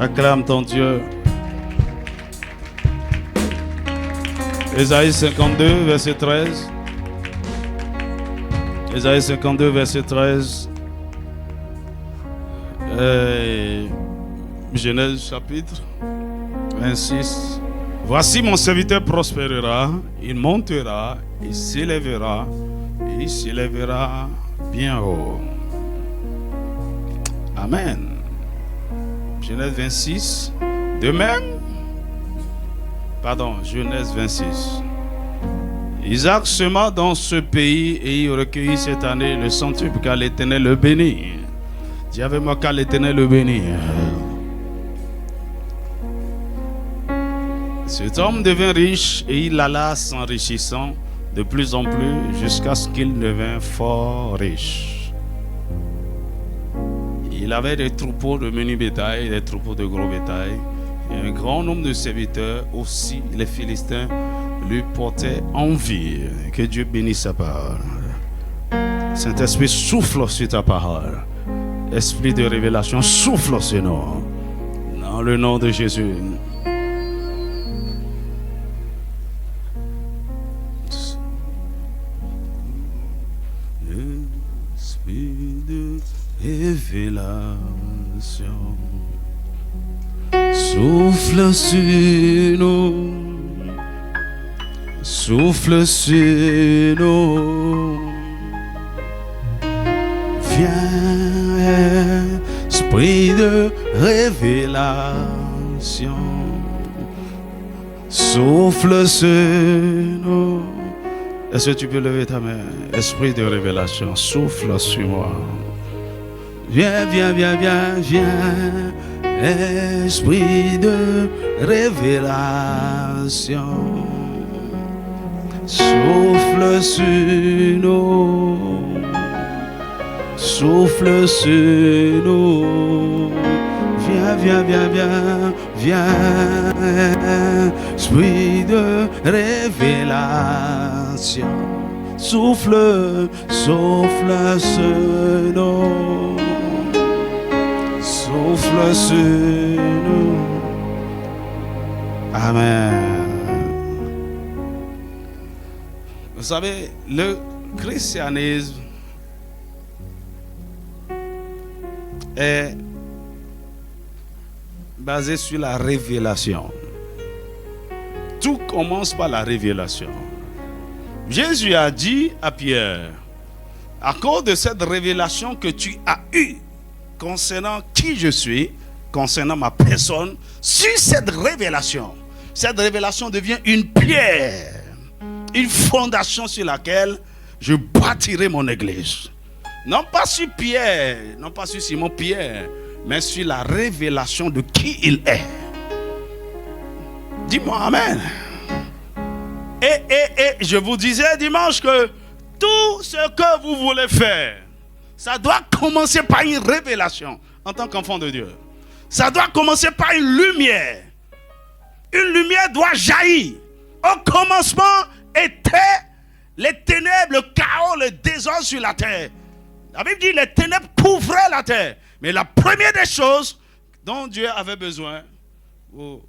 Acclame ton Dieu. Ésaïe 52, verset 13. Ésaïe 52, verset 13. Genèse chapitre 26. Voici mon serviteur prospérera, il montera, il s'élèvera bien haut. Amen. Genèse 26. De même, Genèse 26. Isaac sema dans ce pays et il recueillit cette année le centuple car l'Éternel le bénit. Dis avec moi car l'Éternel le bénit. Cet homme devint riche et il alla s'enrichissant de plus en plus jusqu'à ce qu'il devint fort riche. Il avait des troupeaux de menu bétail, des troupeaux de gros bétail, et un grand nombre de serviteurs. Aussi, les Philistins lui portaient envie. Que Dieu bénisse sa parole. Saint-Esprit, souffle sur ta parole. Esprit de révélation, souffle sur nous. Dans le nom de Jésus. Esprit de révélation. Souffle sur nous, souffle sur nous, viens, esprit de révélation, souffle sur nous. Est-ce que tu peux lever ta main? Esprit de révélation, souffle sur moi. Viens, viens, viens, viens, viens. Esprit de révélation, souffle sur nous, souffle sur nous, viens, viens, viens, viens, viens, esprit de révélation, souffle, souffle sur nous. Souffle sur nous. Amen. Vous savez, le christianisme est basé sur la révélation. Tout commence par la révélation. Jésus a dit à Pierre, à cause de cette révélation que tu as eue, concernant qui je suis, concernant ma personne, sur cette révélation devient une pierre, une fondation sur laquelle je bâtirai mon église. Non pas sur Pierre, non pas sur Simon Pierre, mais sur la révélation de qui il est. Dis-moi amen. Et je vous disais dimanche que tout ce que vous voulez faire, ça doit commencer par une révélation en tant qu'enfant de Dieu. Ça doit commencer par une lumière. Une lumière doit jaillir. Au commencement étaient les ténèbres, le chaos, le désordre sur la terre. La Bible dit les ténèbres couvraient la terre. Mais la première des choses dont Dieu avait besoin pour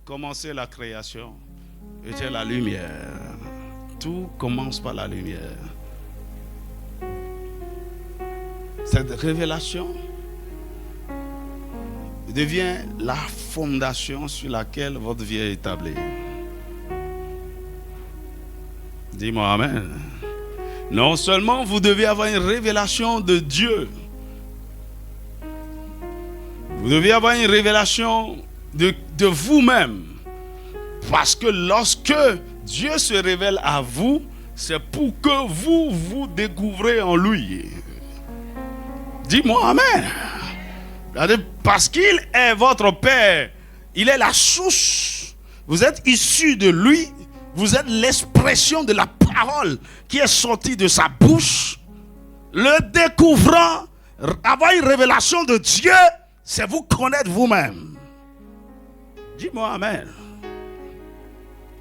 commencer la création était la lumière. Tout commence par la lumière. Cette révélation devient la fondation sur laquelle votre vie est établie. Dis-moi amen. Non seulement vous devez avoir une révélation de Dieu, vous devez avoir une révélation de vous-même. Parce que lorsque Dieu se révèle à vous, c'est pour que vous découvrez en lui. Dis-moi amen. Parce qu'il est votre Père, il est la source. Vous êtes issus de lui. Vous êtes l'expression de la parole qui est sortie de sa bouche. Le découvrant, avoir une révélation de Dieu, c'est vous connaître vous-même. Dis-moi amen.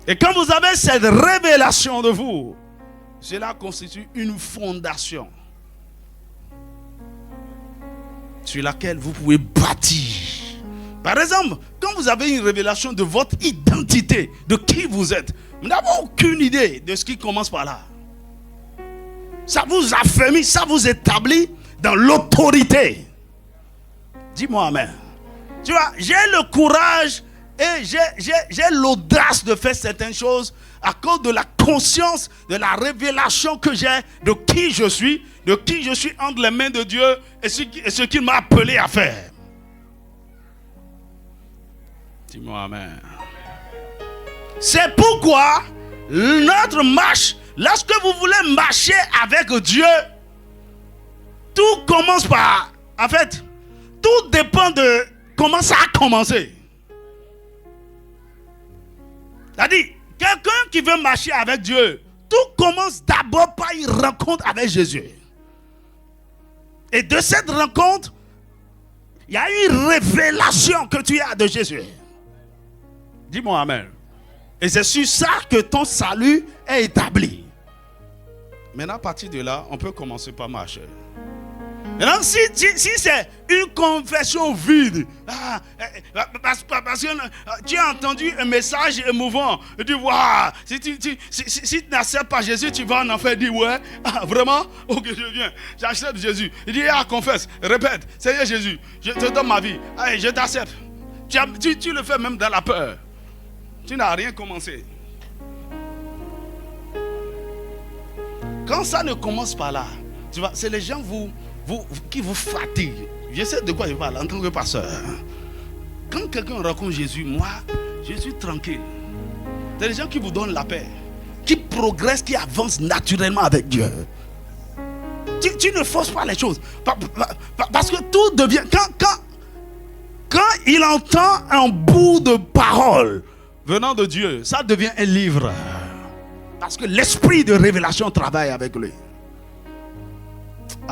Et quand vous avez cette révélation de vous, cela constitue une fondation sur laquelle vous pouvez bâtir Par exemple, quand vous avez une révélation de votre identité, de qui vous êtes, vous n'avez aucune idée de ce qui commence par là. Ça vous affermit, ça vous établit dans l'autorité. Dis-moi amen. Tu vois, j'ai le courage et j'ai l'audace de faire certaines choses à cause de la conscience, de la révélation que j'ai de qui je suis entre les mains de Dieu et ce qu'il m'a appelé à faire. Dis-moi amen. C'est pourquoi notre marche, lorsque vous voulez marcher avec Dieu, tout commence par... En fait, tout dépend de comment ça a commencé. C'est-à-dire, quelqu'un qui veut marcher avec Dieu, tout commence d'abord par une rencontre avec Jésus. Et de cette rencontre, il y a une révélation que tu as de Jésus. Dis-moi amen. Et c'est sur ça que ton salut est établi. Maintenant, à partir de là, on peut commencer par marcher. Maintenant, si c'est une confession vide, parce que tu as entendu un message émouvant, tu dis, waouh, si tu n'acceptes pas Jésus, tu vas en enfer. Dis, ouais, vraiment, ok, je viens, j'accepte Jésus. Il dit, confesse, répète, Seigneur Jésus, je te donne ma vie, allez, je t'accepte. Tu le fais même dans la peur. Tu n'as rien commencé. Quand ça ne commence pas là, tu vois, c'est les gens qui vous fatiguent. Je sais de quoi je parle en tant que pasteur. Quand quelqu'un raconte Jésus, moi, je suis tranquille. C'est les gens qui vous donnent la paix, qui progressent, qui avancent naturellement avec Dieu. Tu ne forces pas les choses. Parce que tout devient... Quand il entend un bout de parole venant de Dieu, ça devient un livre. Parce que l'esprit de révélation travaille avec lui.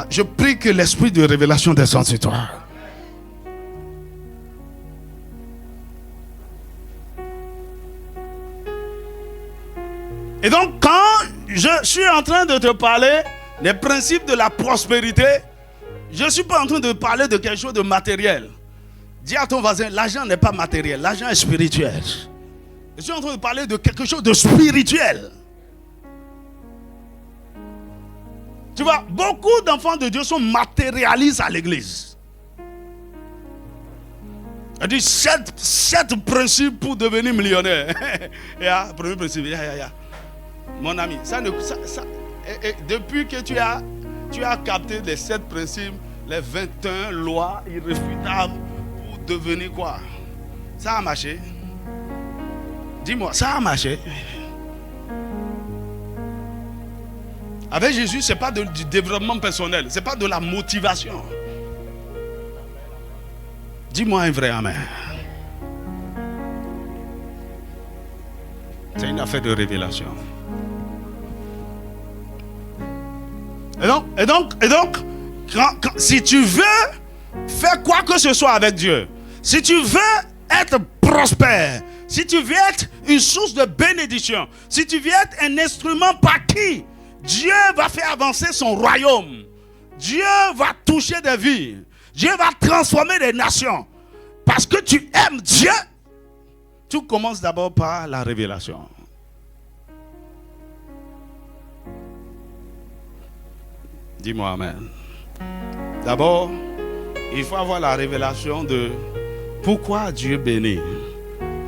Je prie que l'esprit de révélation descende sur toi. Et donc, quand je suis en train de te parler des principes de la prospérité, je ne suis pas en train de parler de quelque chose de matériel. Dis à ton voisin, l'argent n'est pas matériel, l'argent est spirituel. Je suis en train de parler de quelque chose de spirituel. Tu vois, beaucoup d'enfants de Dieu sont matérialistes à l'église. Il dit 7 principes pour devenir millionnaire. Premier principe, mon ami, depuis que tu as capté les 7 principes, les 21 lois irréfutables pour devenir quoi? Ça a marché. Dis-moi, ça a marché. Avec Jésus, ce n'est pas du développement personnel, ce n'est pas de la motivation. Dis-moi un vrai amen. C'est une affaire de révélation. Et donc, si tu veux faire quoi que ce soit avec Dieu, si tu veux être prospère, si tu veux être une source de bénédiction, si tu veux être un instrument par qui Dieu va faire avancer son royaume, Dieu va toucher des vies, Dieu va transformer des nations. Parce que tu aimes Dieu, tout commence d'abord par la révélation. Dis-moi amen. D'abord, il faut avoir la révélation de pourquoi Dieu bénit,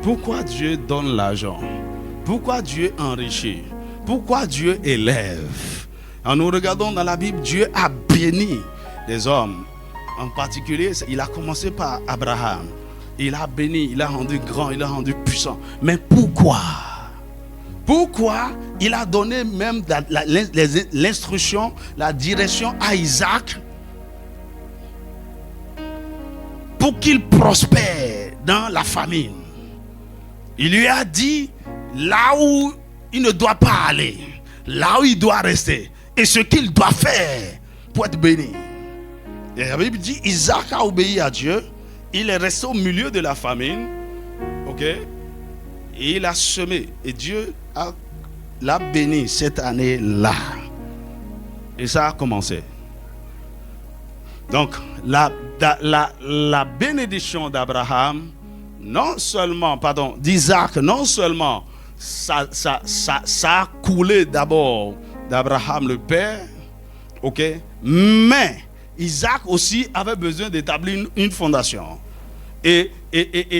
pourquoi Dieu donne l'argent, pourquoi Dieu enrichit, pourquoi Dieu élève. En nous regardons dans la Bible, Dieu a béni des hommes. En particulier, il a commencé par Abraham. Il a béni, il a rendu grand, il a rendu puissant. Mais pourquoi? Pourquoi il a donné même l'instruction, la direction à Isaac pour qu'il prospère dans la famine? Il lui a dit là où il ne doit pas aller, là où il doit rester, et ce qu'il doit faire pour être béni. Et la Bible dit, Isaac a obéi à Dieu, il est resté au milieu de la famine, ok, et il a semé, et Dieu l'a béni cette année-là. Et ça a commencé. Donc, la bénédiction d'Abraham, d'Isaac, non seulement ça a coulé d'abord d'Abraham le père, ok, mais Isaac aussi avait besoin d'établir une fondation. Et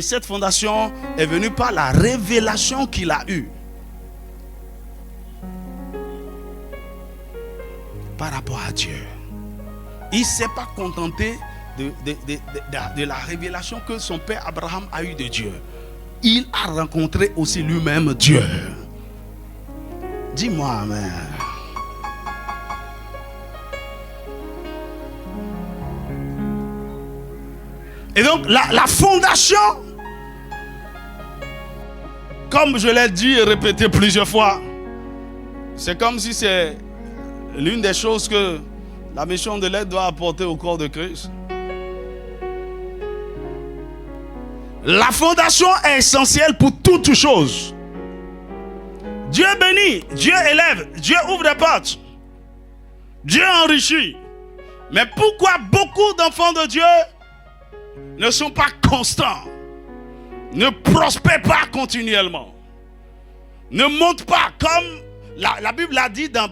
cette fondation est venue par la révélation qu'il a eue par rapport à Dieu. Il ne s'est pas contenté de la révélation que son père Abraham a eue de Dieu. Il a rencontré aussi lui-même Dieu. Dis-moi amen. Et donc la fondation, comme je l'ai dit et répété plusieurs fois, c'est comme si c'est l'une des choses que la mission de l'aide doit apporter au corps de Christ. La fondation est essentielle pour toute chose. Dieu bénit, Dieu élève, Dieu ouvre des portes, Dieu enrichit. Mais pourquoi beaucoup d'enfants de Dieu ne sont pas constants, ne prospèrent pas continuellement, ne montent pas comme la Bible l'a dit dans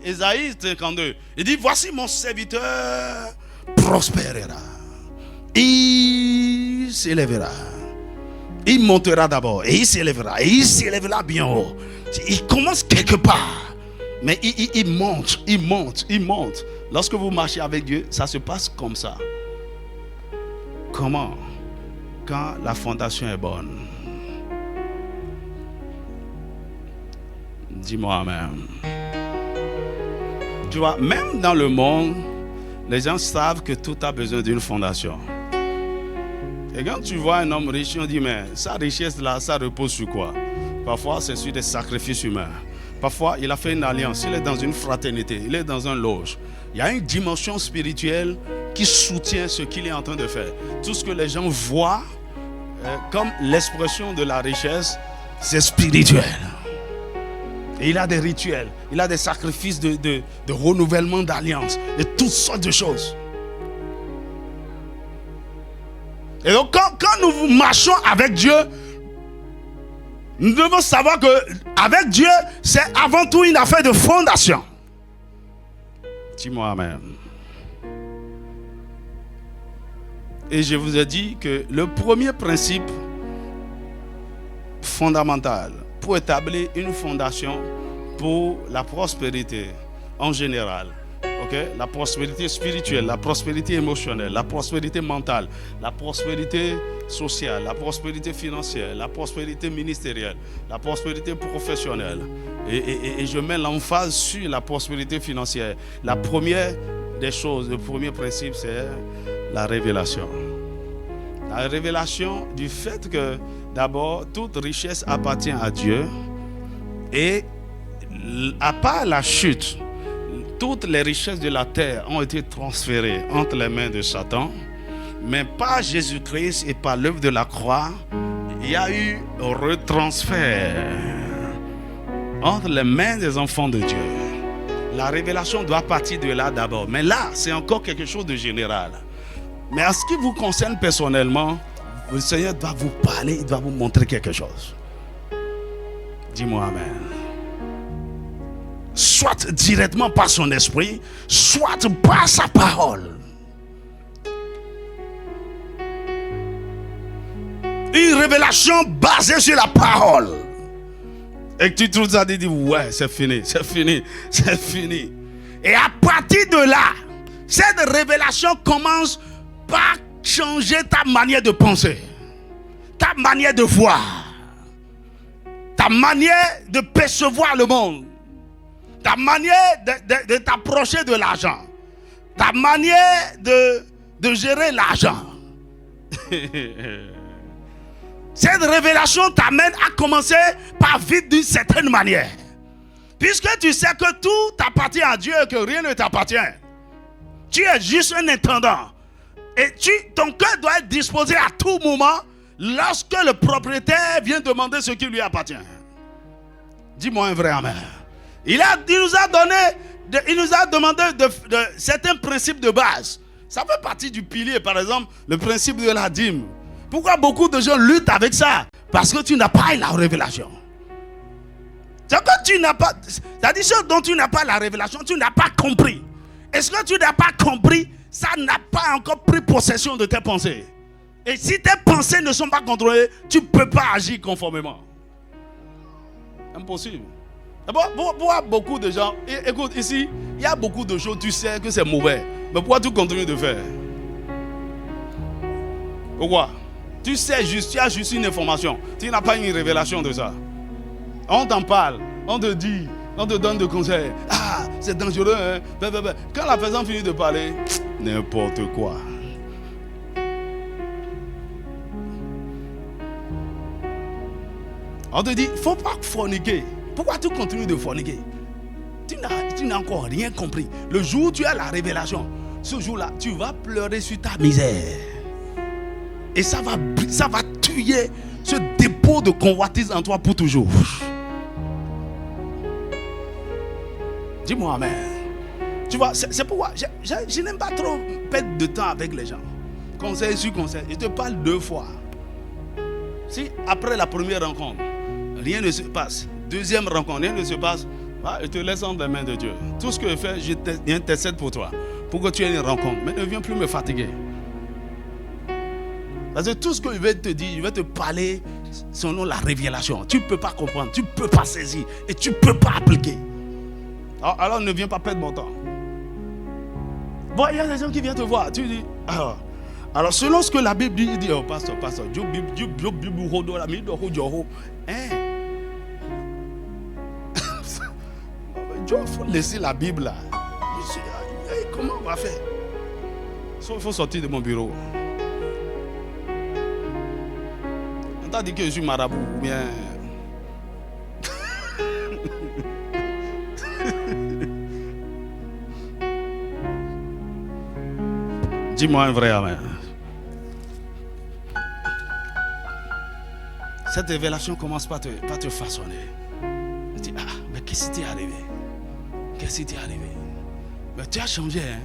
Ésaïe 52. Il dit, voici mon serviteur prospérera. Il s'élèvera. Il montera d'abord et il s'élèvera. Et il s'élèvera bien haut. Il commence quelque part. Mais il monte, il monte, il monte. Lorsque vous marchez avec Dieu, ça se passe comme ça. Comment? Quand la fondation est bonne. Dis-moi amen. Tu vois, même dans le monde, les gens savent que tout a besoin d'une fondation. Et quand tu vois un homme riche, on dit, mais sa richesse là, ça repose sur quoi? Parfois, c'est sur des sacrifices humains. Parfois, il a fait une alliance, il est dans une fraternité, il est dans un loge. Il y a une dimension spirituelle qui soutient ce qu'il est en train de faire. Tout ce que les gens voient comme l'expression de la richesse, c'est spirituel. Et il a des rituels, il a des sacrifices de renouvellement d'alliance, et toutes sortes de choses. Et donc quand nous marchons avec Dieu, nous devons savoir qu'avec Dieu, c'est avant tout une affaire de fondation. Dis-moi amen. Et je vous ai dit que le premier principe fondamental pour établir une fondation pour la prospérité en général, okay? La prospérité spirituelle, la prospérité émotionnelle, la prospérité mentale, la prospérité sociale, la prospérité financière, la prospérité ministérielle, la prospérité professionnelle. Et je mets l'emphase sur la prospérité financière. La première des choses, le premier principe, c'est la révélation. La révélation du fait que d'abord, toute richesse appartient à Dieu. Et à part la chute, toutes les richesses de la terre ont été transférées entre les mains de Satan. Mais par Jésus-Christ et par l'œuvre de la croix, il y a eu un retransfert entre les mains des enfants de Dieu. La révélation doit partir de là d'abord. Mais là, c'est encore quelque chose de général. Mais en ce qui vous concerne personnellement, le Seigneur doit vous parler, il doit vous montrer quelque chose. Dis-moi amen. Soit directement par son esprit, soit par sa parole. Une révélation basée sur la parole. Et que tu trouves ça, tu dis, ouais, c'est fini, c'est fini, c'est fini. Et à partir de là, cette révélation commence par changer ta manière de penser, ta manière de voir, ta manière de percevoir le monde, ta manière de t'approcher de l'argent, ta manière de gérer l'argent. Cette révélation t'amène à commencer par vivre d'une certaine manière. Puisque tu sais que tout t'appartient à Dieu et que rien ne t'appartient. Tu es juste un intendant. Et ton cœur doit être disposé à tout moment lorsque le propriétaire vient demander ce qui lui appartient. Dis-moi un vrai amen. Il nous a demandé de certains principes de base. Ça fait partie du pilier, par exemple, le principe de la dîme. Pourquoi beaucoup de gens luttent avec ça? Parce que tu n'as pas la révélation. C'est que tu n'as pas, c'est-à-dire ce dont tu n'as pas la révélation, tu n'as pas compris. Est-ce que tu n'as pas compris? Ça n'a pas encore pris possession de tes pensées. Et si tes pensées ne sont pas contrôlées, tu ne peux pas agir conformément. Impossible. Pourquoi beaucoup de gens, écoute ici, il y a beaucoup de choses, tu sais que c'est mauvais. Mais pourquoi tu continues de faire? Pourquoi? Tu sais juste, tu as juste une information. Tu n'as pas une révélation de ça. On t'en parle, on te dit, on te donne des conseils. Ah, c'est dangereux, hein? Quand la personne finit de parler, n'importe quoi. On te dit, il ne faut pas forniquer. Pourquoi tu continues de forniquer? Tu n'as encore rien compris. Le jour où tu as la révélation, ce jour-là, tu vas pleurer sur ta misère. Et ça va tuer ce dépôt de convoitise en toi pour toujours. Dis-moi amen. Tu vois, c'est pourquoi je n'aime pas trop perdre de temps avec les gens. Conseil sur conseil. Je te parle 2 fois. Si après la première rencontre, rien ne se passe. Deuxième rencontre, rien ne se passe. Je te laisse entre les mains de Dieu. Tout ce que je fais, j'intercède pour toi. Pour que tu aies une rencontre. Mais ne viens plus me fatiguer. Parce que tout ce que je vais te dire, je vais te parler selon la révélation. Tu ne peux pas comprendre, tu ne peux pas saisir et tu ne peux pas appliquer. Alors ne viens pas perdre mon temps. Bon, il y a des gens qui viennent te voir. Tu dis, alors selon ce que la Bible dit, il dit, oh pasteur, il faut laisser la Bible là. Comment on va faire? Il faut sortir de mon bureau. On t'a dit que je suis marabout ou bien. Dis-moi un vrai amen. Cette révélation commence par te façonner. Tu dis, mais qu'est-ce qui t'est arrivé? Qu'est-ce qui t'est arrivé? Mais tu as changé, hein?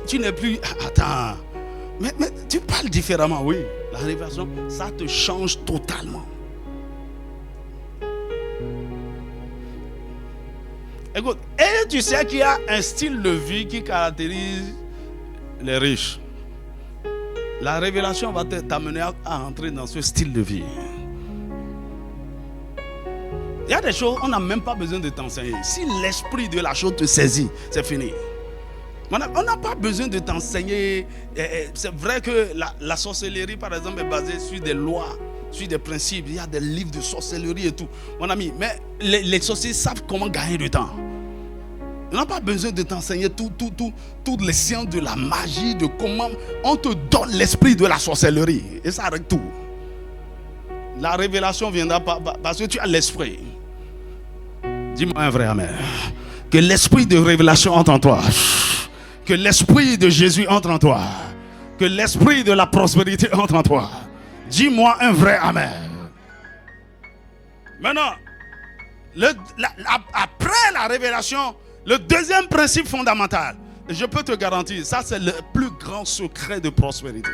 Tu n'es plus... Attends. Mais tu parles différemment, oui. La révélation, ça te change totalement. Écoute, et tu sais qu'il y a un style de vie qui caractérise les riches. La révélation va t'amener à entrer dans ce style de vie. Il y a des choses, on n'a même pas besoin de t'enseigner. Si l'esprit de la chose te saisit, c'est fini. On n'a pas besoin de t'enseigner. C'est vrai que la sorcellerie, par exemple, est basée sur des lois, sur des principes. Il y a des livres de sorcellerie et tout. Mon ami, mais les sorciers savent comment gagner du temps. On n'a pas besoin de t'enseigner toutes les sciences de la magie, de comment on te donne l'esprit de la sorcellerie. Et ça arrête tout. La révélation viendra parce que tu as l'esprit. Dis-moi un vrai amen. Que l'esprit de révélation entre en toi. Que l'esprit de Jésus entre en toi. Que l'esprit de la prospérité entre en toi. Dis-moi un vrai amen. Maintenant, après la révélation, le deuxième principe fondamental, je peux te garantir, ça c'est le plus grand secret de prospérité.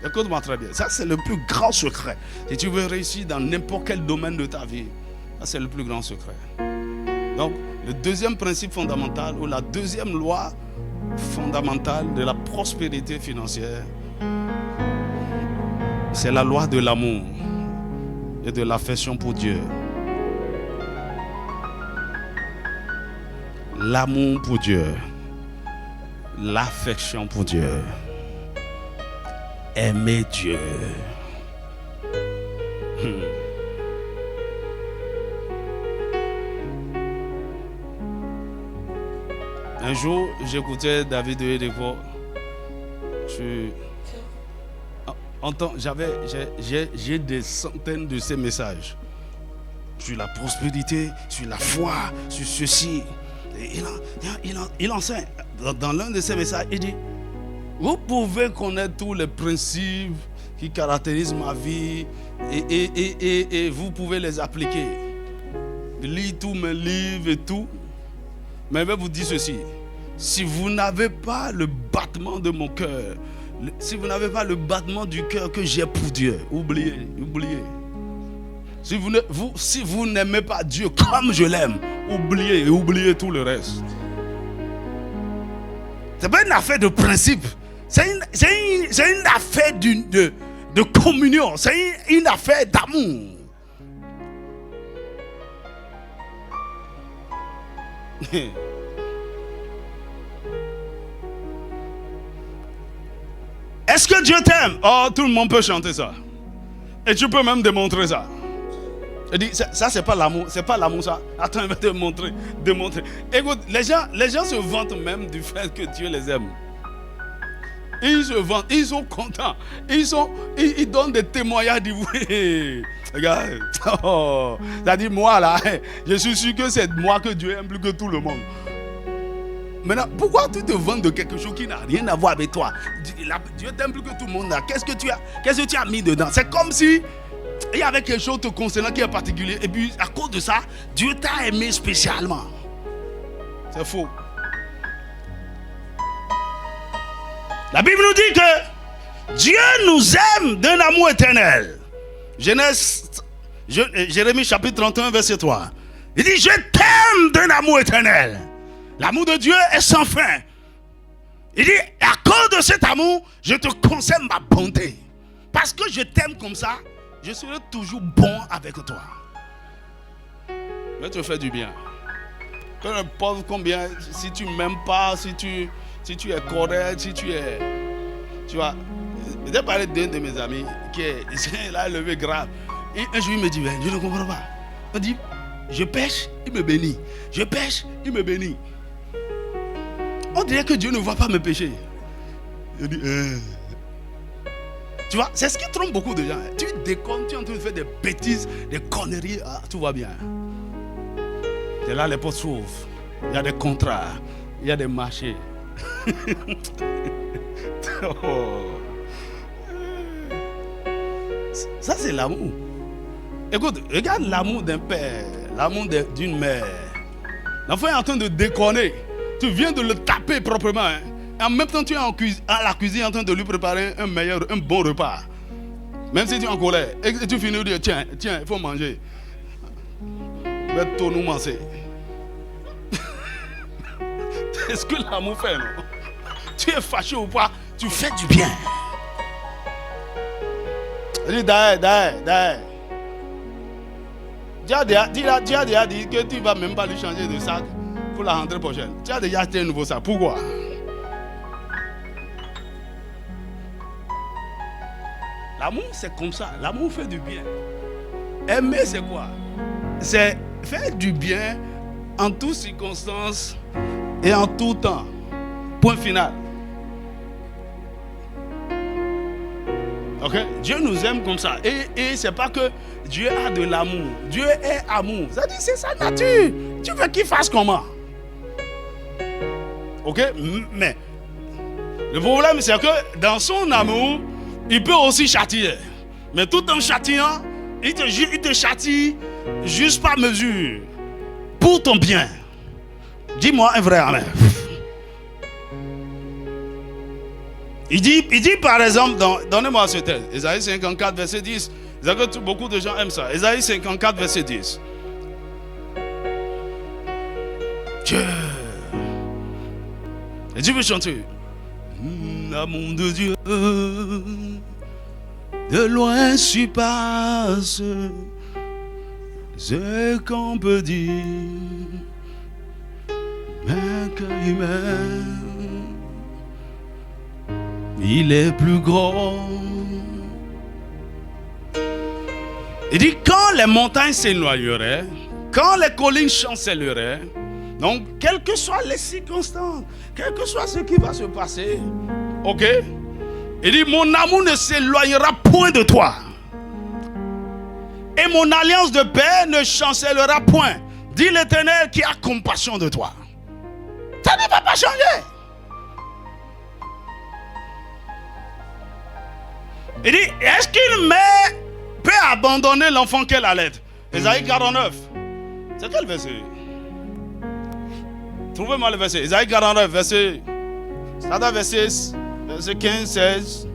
Écoute-moi très bien, ça c'est le plus grand secret. Si tu veux réussir dans n'importe quel domaine de ta vie, ça c'est le plus grand secret. Donc, le deuxième principe fondamental, ou la deuxième loi fondamentale de la prospérité financière, c'est la loi de l'amour et de l'affection pour Dieu. L'amour pour Dieu, l'affection pour Dieu, aimer Dieu. Un jour, j'écoutais David de Hedefort. J'ai des centaines de ces messages sur la prospérité, sur la foi, sur ceci. Il enseigne dans l'un de ses messages, il dit: vous pouvez connaître tous les principes qui caractérisent ma vie et vous pouvez les appliquer. Lire tous mes livres et tout. Mais je vais vous dire ceci: si vous n'avez pas le battement de mon cœur, si vous n'avez pas le battement du cœur que j'ai pour Dieu, oubliez. Si vous n'aimez pas Dieu comme je l'aime, oubliez tout le reste. C'est pas une affaire de principe. C'est une affaire de communion. C'est une affaire d'amour. Est-ce que Dieu t'aime? Oh, tout le monde peut chanter ça. Et tu peux même démontrer ça. Je dis, ça c'est pas l'amour, ça. Attends, je vais te démontrer. Écoute, les gens se vantent même du fait que Dieu les aime. Ils se vantent, ils sont contents. Ils donnent des témoignages, ils disent, oui, regarde, c'est-à-dire moi là, je suis sûr que c'est moi que Dieu aime plus que tout le monde. Maintenant, pourquoi tu te vantes de quelque chose qui n'a rien à voir avec toi? Dieu t'aime plus que tout le monde là. Qu'est-ce que tu as mis dedans? C'est comme si il y avait quelque chose te concernant qui est particulier. Et puis, à cause de ça, Dieu t'a aimé spécialement. C'est faux. La Bible nous dit que Dieu nous aime d'un amour éternel. Jérémie chapitre 31, verset 3. Il dit, je t'aime d'un amour éternel. L'amour de Dieu est sans fin. Il dit, à cause de cet amour, je te concède ma bonté. Parce que je t'aime comme ça, je serai toujours bon avec toi. Je vais te faire du bien. Peu importe combien, si tu ne m'aimes pas, si tu es correct, si tu es... Tu vois, j'ai parlé d'un de mes amis qui est là, levé grave. Et un jour, il me dit, je ne comprends pas. Il me dit, je pêche, il me bénit. Je pêche, il me bénit. On dirait que Dieu ne voit pas mes péchés. Je dis, Tu vois, c'est ce qui trompe beaucoup de gens. Tu déconnes, tu es en train de faire des bêtises, des conneries, tout va bien. Et là, les portes s'ouvrent. Il y a des contrats, il y a des marchés. Ça, c'est l'amour. Écoute, regarde l'amour d'un père, l'amour d'une mère. L'enfant est en train de déconner. Tu viens de le taper proprement. Hein. Et en même temps, tu es à la cuisine en train de lui préparer un bon repas. Même si tu es en colère. Et tu finis de dire, tiens, il faut manger. Mets-toi nous manger. C'est ce que l'amour fait, non? Tu es fâché ou pas, tu fais du bien. Dis, d'ailleurs. Tu as déjà dit que tu ne vas même pas lui changer de sac pour la rentrée prochaine. Tu as déjà acheté un nouveau sac. Pourquoi? L'amour, c'est comme ça. L'amour fait du bien. Aimer, c'est quoi? C'est faire du bien en toutes circonstances et en tout temps. Point final. Ok? Dieu nous aime comme ça. Et c'est pas que Dieu a de l'amour. Dieu est amour. Ça dit, c'est sa nature. Tu veux qu'il fasse comment? Ok? Mais le problème, c'est que dans son amour, il peut aussi châtier. Mais tout en châtiant, il te châtie juste par mesure. Pour ton bien. Dis-moi un vrai amen. Il dit par exemple, donnez-moi ce texte, Ésaïe 54, verset 10. Beaucoup de gens aiment ça. Ésaïe 54, verset 10. Dieu. Et Dieu veut chanter. L'amour de Dieu de loin surpasse ce qu'on peut dire. Mais qu'il m'aime, il est plus grand. Il dit, quand les montagnes s'éloigneraient, quand les collines chancelleraient, donc quelles que soient les circonstances, quel que soit ce qui va se passer, ok? Il dit, mon amour ne s'éloignera point de toi. Et mon alliance de paix ne chancellera point. Dit l'Éternel qui a compassion de toi. Ça ne va pas changer. Il dit, est-ce qu'une mère peut abandonner l'enfant qu'elle allait? Ésaïe 49. C'est quel verset? Trouvez-moi le verset. Isaïe 49, verset 15, 16.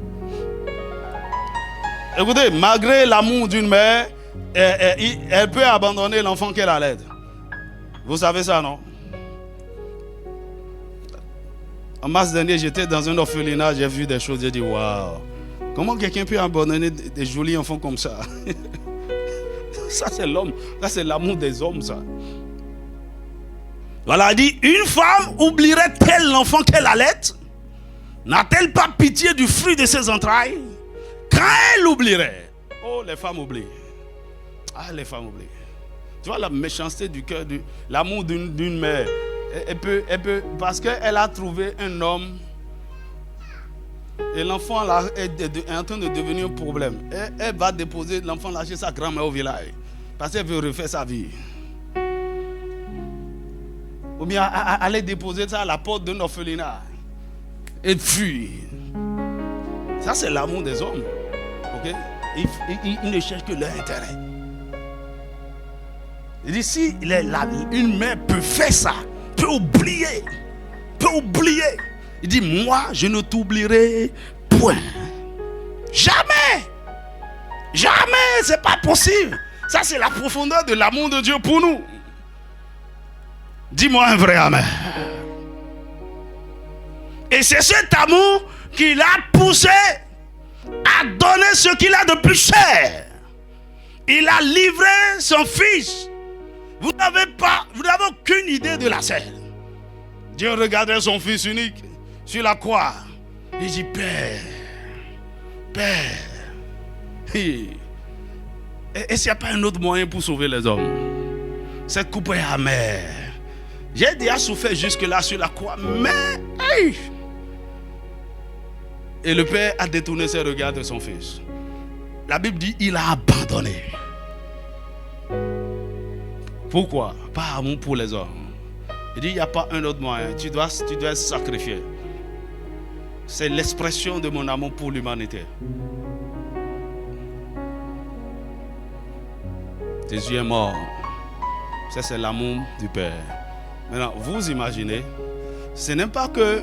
Écoutez, malgré l'amour d'une mère, elle peut abandonner l'enfant qu'elle allait. Vous savez ça, non? En mars dernier, j'étais dans un orphelinat, j'ai vu des choses, j'ai dit waouh, comment quelqu'un peut abandonner des jolis enfants comme ça? Ça c'est l'homme, ça c'est l'amour des hommes, ça. Voilà, il dit, une femme oublierait-elle l'enfant qu'elle allait? N'a-t-elle pas pitié du fruit de ses entrailles? Quand elle oublierait, oh les femmes oublient. Ah les femmes oublient. Tu vois la méchanceté du cœur, l'amour d'une mère. Elle peut, parce qu'elle a trouvé un homme et l'enfant là est en train de devenir un problème. Elle va déposer l'enfant là chez sa grand-mère au village parce qu'elle veut refaire sa vie. Ou bien aller déposer ça à la porte d'un orphelinat et fuir. Ça c'est l'amour des hommes. Okay? Ils ne cherchent que leur intérêt. Il dit si une mère peut faire ça, peut oublier. Il dit moi je ne t'oublierai point. Jamais, c'est pas possible. Ça c'est la profondeur de l'amour de Dieu pour nous. Dis-moi un vrai amen. Et c'est cet amour qui l'a poussé à donner ce qu'il a de plus cher. Il a livré son fils. Vous n'avez aucune idée de la scène. Dieu regardait son fils unique sur la croix. Il dit Père. Est-ce qu'il n'y a pas un autre moyen pour sauver les hommes? Cette coupe est amère. J'ai déjà souffert jusque-là sur la croix, mais et le père a détourné ses regards de son fils. La Bible dit il a abandonné. Pourquoi? Par amour pour les hommes. Il dit il n'y a pas un autre moyen. Tu dois sacrifier. C'est l'expression de mon amour pour l'humanité. Jésus est mort. Ça c'est l'amour du Père. Maintenant, vous imaginez, ce n'est pas que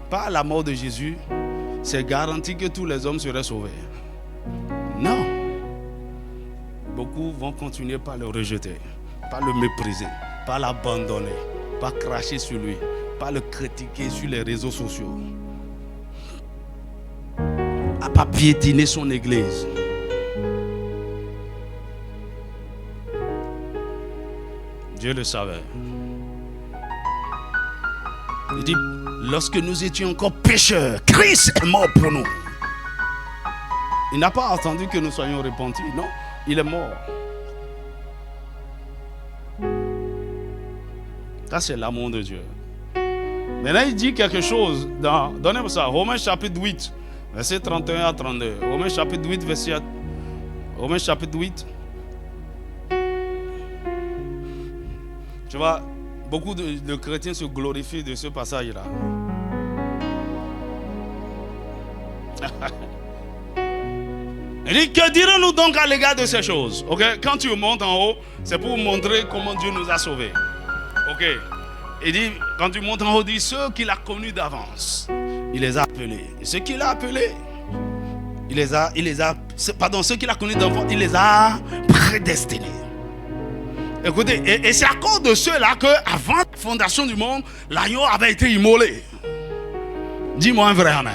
par la mort de Jésus, c'est garanti que tous les hommes seraient sauvés. Non. Beaucoup vont continuer par le rejeter, par le mépriser, par l'abandonner, par cracher sur lui, par le critiquer sur les réseaux sociaux, à pas piétiner son église. Dieu le savait. Il dit, lorsque nous étions encore pécheurs, Christ est mort pour nous. Il n'a pas attendu que nous soyons repentis, non, il est mort. Ça c'est l'amour de Dieu. Maintenant il dit quelque chose donnez-moi ça, Romains chapitre 8, verset 31 à 32. Romains chapitre 8, Romains chapitre 8. Tu vois, beaucoup de chrétiens se glorifient de ce passage-là. Il dit, que dirons-nous donc à l'égard de ces choses? Okay? Quand tu montes en haut, c'est pour montrer comment Dieu nous a sauvés. Ok. Il dit, quand tu montes en haut, il dit, ceux qu'il a connus d'avance, il les a appelés. Et ceux qu'il a appelés, ceux qu'il a connus d'avance, il les a prédestinés. Écoutez, et c'est à cause de ceux-là qu'avant la fondation du monde, l'agneau avait été immolé. Dis-moi un vrai amen.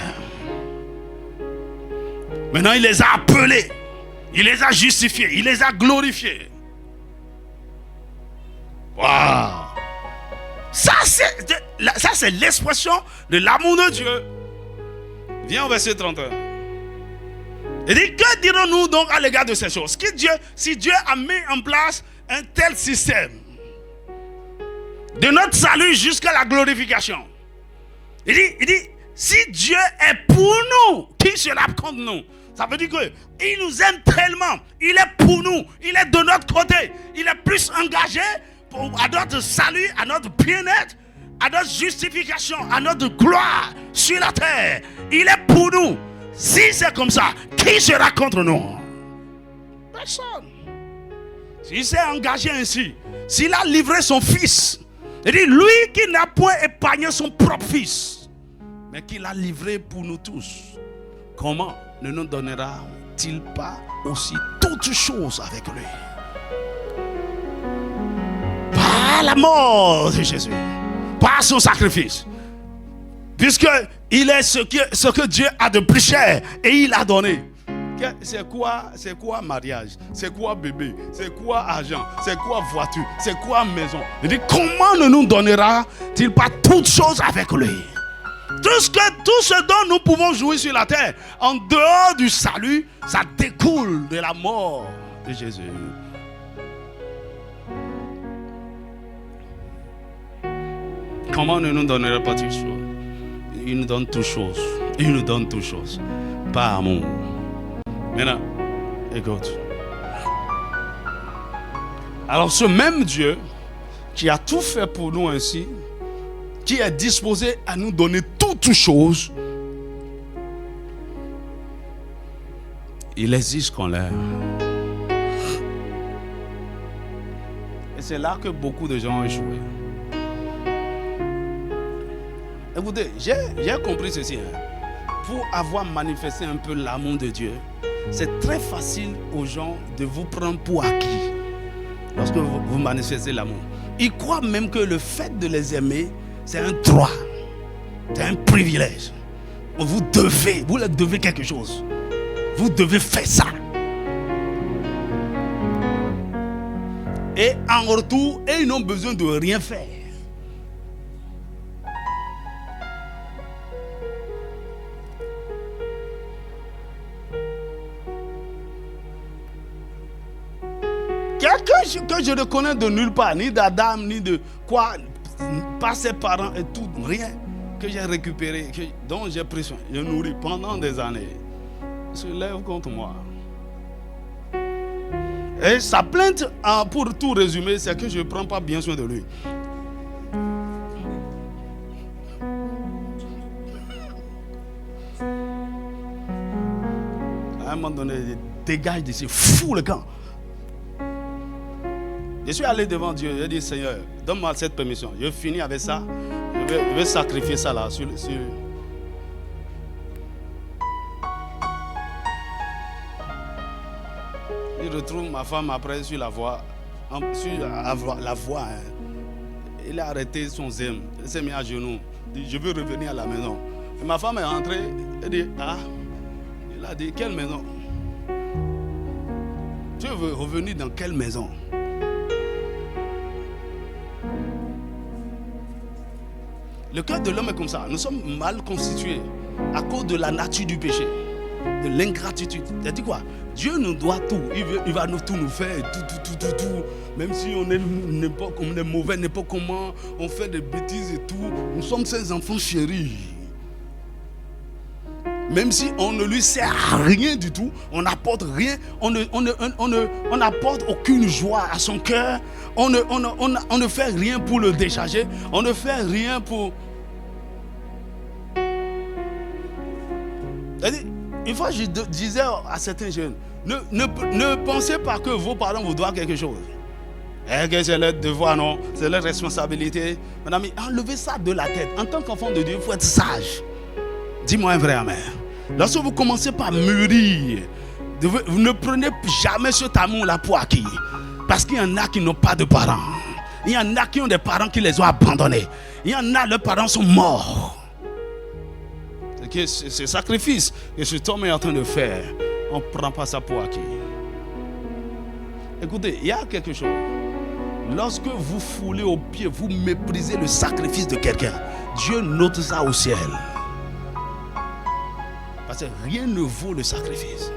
Maintenant, il les a appelés, il les a justifiés, il les a glorifiés. Waouh! Ça, c'est l'expression de l'amour de Dieu. Viens au verset 31. Il dit, que dirons-nous donc à l'égard de ces choses? Si Dieu a mis en place un tel système de notre salut jusqu'à la glorification, il dit, si Dieu est pour nous, qui sera contre nous? Ça veut dire qu'il nous aime tellement, il est pour nous, il est de notre côté, il est plus engagé à notre salut, à notre bien-être, à notre justification, à notre gloire sur la terre. Il est pour nous. Si c'est comme ça, qui sera contre nous? Personne. S'il s'est engagé ainsi, s'il a livré son fils Il dit, lui qui n'a point épargné son propre fils, mais qui l'a livré pour nous tous, comment ne nous donnera-t-il pas aussi toutes choses avec lui? Par la mort de Jésus, par son sacrifice, puisque il est ce que Dieu a de plus cher et il a donné. C'est quoi mariage? C'est quoi bébé? C'est quoi argent? C'est quoi voiture? C'est quoi maison? Il dit, comment ne nous donnera-t-il pas toutes choses avec lui? Tout ce dont nous pouvons jouir sur la terre, en dehors du salut, ça découle de la mort de Jésus. Comment ne nous donnera pas toutes choses? Il nous donne toutes choses. Il nous donne toutes choses. Par amour. Maintenant, écoute. Alors ce même Dieu qui a tout fait pour nous ainsi, qui est disposé à nous donner toutes choses, il existe qu'on l'aime. Et c'est là que beaucoup de gens ont échoué. Écoutez, j'ai compris ceci. Pour avoir manifesté un peu l'amour de Dieu, c'est très facile aux gens de vous prendre pour acquis lorsque vous manifestez l'amour. Ils croient même que le fait de les aimer, c'est un droit, c'est un privilège. Vous leur devez quelque chose. Vous devez faire ça. Et en retour, ils n'ont besoin de rien faire. Quelqu'un que je ne connais de nulle part, ni d'Adam, ni de quoi, pas ses parents et tout, rien, que j'ai récupéré, dont j'ai pris soin, je nourris pendant des années, se lève contre moi. Et sa plainte, pour tout résumer, c'est que je ne prends pas bien soin de lui. À un moment donné, dégage d'ici, fous le camp. Je suis allé devant Dieu, j'ai dit, Seigneur, donne-moi cette permission. Je finis avec ça, je vais sacrifier ça là. Il retrouve ma femme après sur la voie. Il a arrêté son zème, il s'est mis à genoux. Il dit, je veux revenir à la maison. Et ma femme est rentrée, elle dit, il a dit, quelle maison? Tu veux revenir dans quelle maison? Le cœur de l'homme est comme ça. Nous sommes mal constitués à cause de la nature du péché, de l'ingratitude. C'est-à-dire quoi? Dieu nous doit tout. Il va tout nous faire, tout. Même si on est mauvais, n'importe comment, on fait des bêtises et tout. Nous sommes ses enfants chéris. Même si on ne lui sert à rien du tout, on n'apporte rien, on n'apporte aucune joie à son cœur, on ne fait rien pour le décharger, on ne fait rien pour... Une fois je disais à certains jeunes, ne pensez pas que vos parents vous doivent quelque chose. Et que c'est leur devoir, non, c'est leur responsabilité. Mon ami, enlevez ça de la tête. En tant qu'enfant de Dieu, il faut être sage. Dis-moi un vrai amen. Lorsque vous commencez par mûrir, vous ne prenez jamais cet amour-là pour acquis. Parce qu'il y en a qui n'ont pas de parents. Il y en a qui ont des parents qui les ont abandonnés. Il y en a, leurs parents sont morts. C'est ce sacrifice que cet homme est en train de faire. On ne prend pas ça pour acquis. Écoutez, il y a quelque chose. Lorsque vous foulez aux pieds, vous méprisez le sacrifice de quelqu'un, Dieu note ça au ciel. Parce que rien ne vaut le sacrifice.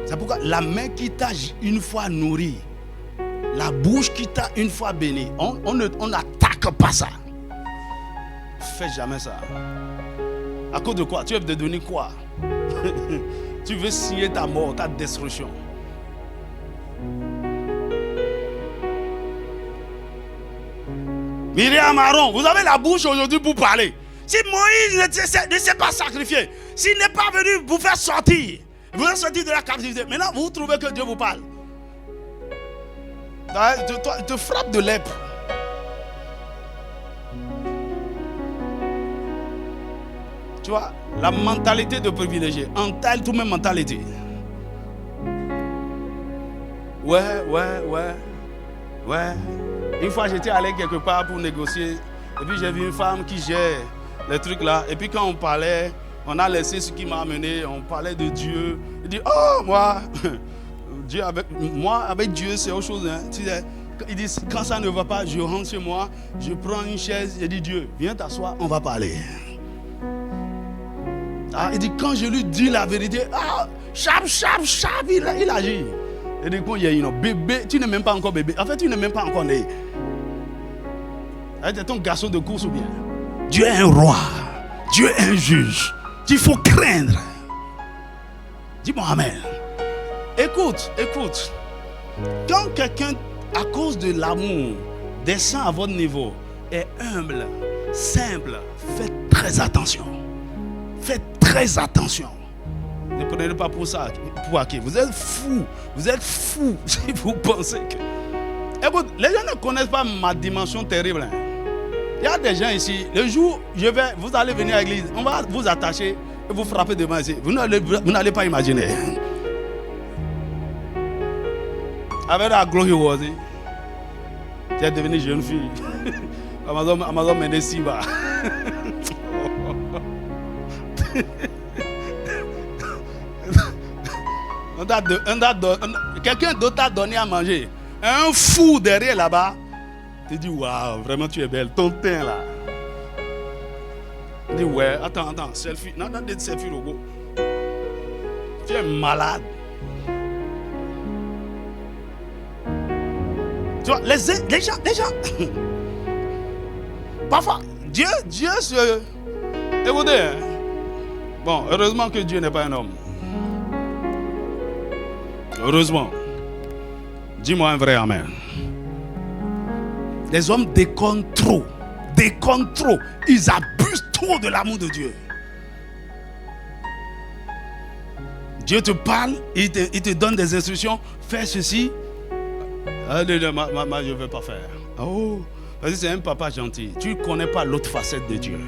C'est pourquoi la main qui t'a une fois nourri, la bouche qui t'a une fois béni, on n'attaque pas ça. Fais jamais ça. À cause de quoi? Tu veux devenir quoi? Tu veux signer ta mort, ta destruction. Myriam, Aaron, vous avez la bouche aujourd'hui pour parler. Si Moïse ne s'est pas sacrifié, s'il n'est pas venu vous faire sortir, vous faire sortir de la captivité, maintenant vous trouvez que Dieu vous parle. Il te frappe de lèpre. Tu vois, la mentalité de privilégié, tout même mentalité. Ouais. Une fois j'étais allé quelque part pour négocier, et puis j'ai vu une femme qui gère les trucs là, et puis quand on parlait, on a laissé ce qui m'a amené, on parlait de Dieu. Il dit, oh moi, avec Dieu c'est autre chose. Hein. Il dit, quand ça ne va pas, je rentre chez moi, je prends une chaise, je dis, Dieu, viens t'asseoir, on va parler. Il dit, quand je lui dis la vérité, chap, il agit. Il dit, bébé, tu n'es même pas encore bébé. En fait, tu n'es même pas encore né. C'est ton garçon de course ou bien. Dieu est un roi. Dieu est un juge. Il faut craindre. Dis-moi amen. Écoute. Quand quelqu'un, à cause de l'amour, descend à votre niveau, est humble, simple, faites très attention. Faites très attention. Ne prenez pas pour ça. Pour acquis. Vous êtes fous. Si vous pensez que... Écoute, les gens ne connaissent pas ma dimension terrible. Hein. Il y a des gens ici. Le jour où vous allez venir à l'église, on va vous attacher et vous frapper devant ici. Vous n'allez pas imaginer. Avec la gloire, tu es devenue jeune fille. Amazon mène si bas. Quelqu'un d'autre t'a donné à manger. Un fou derrière là-bas. Tu dis, waouh, vraiment tu es belle. Ton teint là. Tu dis, ouais, attends, selfie. Non, des selfie logo. Tu es malade. Tu vois, les gens. Parfois, Dieu se... Écoutez, hein. Bon, heureusement que Dieu n'est pas un homme. Heureusement. Dis-moi un vrai amen. Les hommes déconnent trop. Ils abusent trop de l'amour de Dieu. Dieu te parle, il te donne des instructions. Fais ceci. Je ne vais pas faire. Oh, parce que c'est un papa gentil. Tu ne connais pas l'autre facette de Dieu.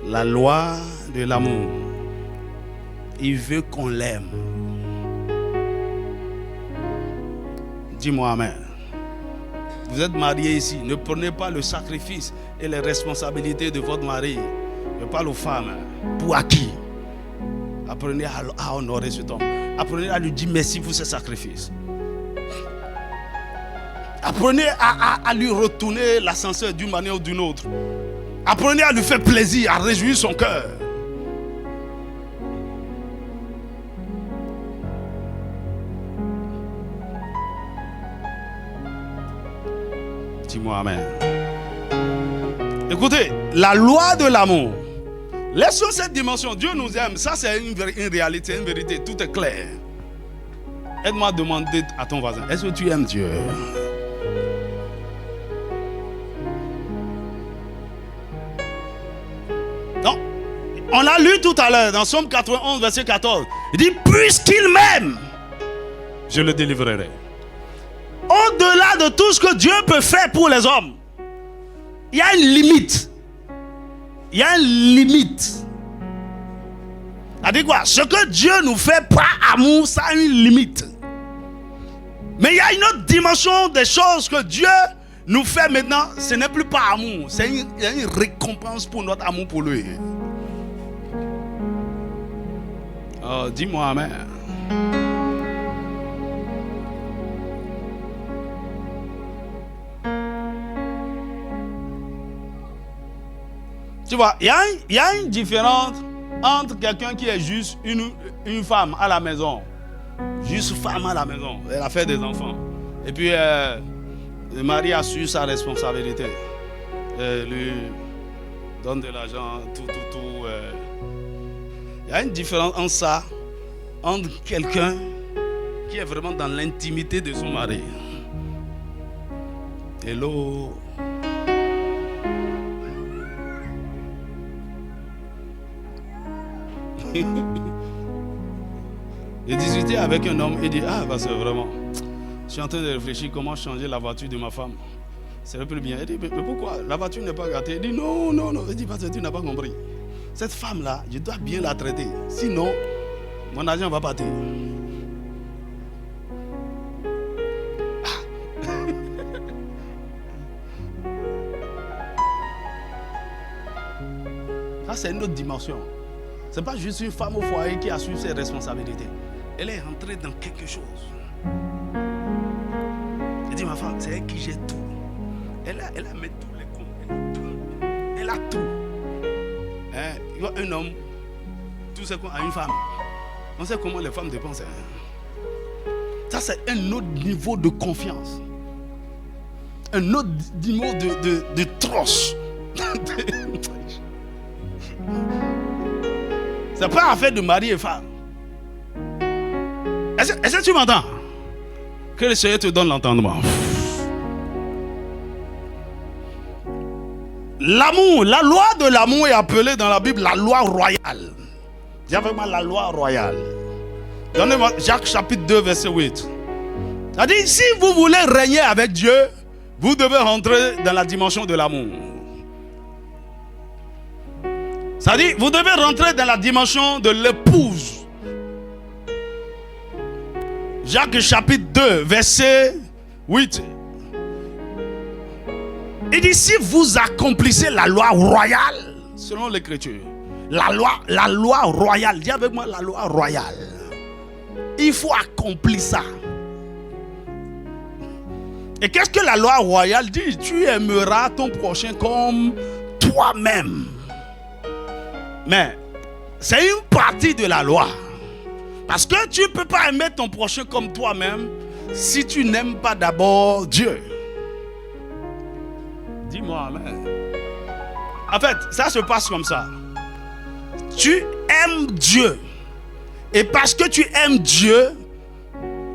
La loi de l'amour. Il veut qu'on l'aime. Dis-moi amen. Vous êtes mariés ici. Ne prenez pas le sacrifice et les responsabilités de votre mari. Je parle aux femmes. Pour acquis. Apprenez à honorer cet homme. Apprenez à lui dire merci pour ce sacrifice. Apprenez à lui retourner l'ascenseur d'une manière ou d'une autre. Apprenez à lui faire plaisir, à réjouir son cœur. Dis-moi amen. Écoutez, la loi de l'amour. Laissons cette dimension. Dieu nous aime. Ça, c'est une réalité, une vérité. Tout est clair. Aide-moi à demander à ton voisin, est-ce que tu aimes Dieu? Non. On l'a lu tout à l'heure dans Somme 91, verset 14. Il dit, puisqu'il m'aime, je le délivrerai. Au-delà de tout ce que Dieu peut faire pour les hommes, il y a une limite. Il y a une limite. C'est-à-dire quoi? Ce que Dieu nous fait par amour, ça a une limite. Mais il y a une autre dimension des choses que Dieu nous fait maintenant. Ce n'est plus par amour. C'est une récompense pour notre amour pour lui. Oh, dis-moi amen. Tu vois, il y a une différence entre quelqu'un qui est juste une femme à la maison. Juste femme à la maison. Elle a fait des enfants. Et puis, le mari a su sa responsabilité. Elle lui donne de l'argent, tout. Il y a une différence entre ça, entre quelqu'un qui est vraiment dans l'intimité de son mari. Hello. J'ai discuté avec un homme et dit, parce que vraiment, je suis en train de réfléchir comment changer la voiture de ma femme. C'est le plus bien. Il dit, mais pourquoi la voiture n'est pas gâtée? Il dit, non. Il dit, parce que tu n'as pas compris. Cette femme-là, je dois bien la traiter. Sinon, mon argent va partir. Ça, c'est une autre dimension. Ce n'est pas juste une femme au foyer qui assume ses responsabilités. Elle est entrée dans quelque chose. Elle dit, ma femme, c'est elle qui gère tout. Elle a mis tous les comptes. Elle a tout. Il y a un homme, tout ce qu'on a une femme. On sait comment les femmes dépensent. Ça, c'est un autre niveau de confiance. Un autre niveau de trust. C'est pas affaire de mari et femme. Est-ce que tu m'entends? Que le Seigneur te donne l'entendement. L'amour, la loi de l'amour est appelée dans la Bible la loi royale. Dis avec moi la loi royale. Donnez-moi Jacques chapitre 2 verset 8. Ça dit, si vous voulez régner avec Dieu, vous devez rentrer dans la dimension de l'amour. Ça dit, vous devez rentrer dans la dimension de l'épouse. Jacques chapitre 2 verset 8. Il dit, si vous accomplissez la loi royale, selon l'Écriture, la loi royale, dis avec moi la loi royale. Il faut accomplir ça. Et qu'est-ce que la loi royale dit? Tu aimeras ton prochain comme toi-même. Mais c'est une partie de la loi. Parce que tu ne peux pas aimer ton prochain comme toi-même si tu n'aimes pas d'abord Dieu. Dis-moi amen. En fait, ça se passe comme ça. Tu aimes Dieu. Et parce que tu aimes Dieu,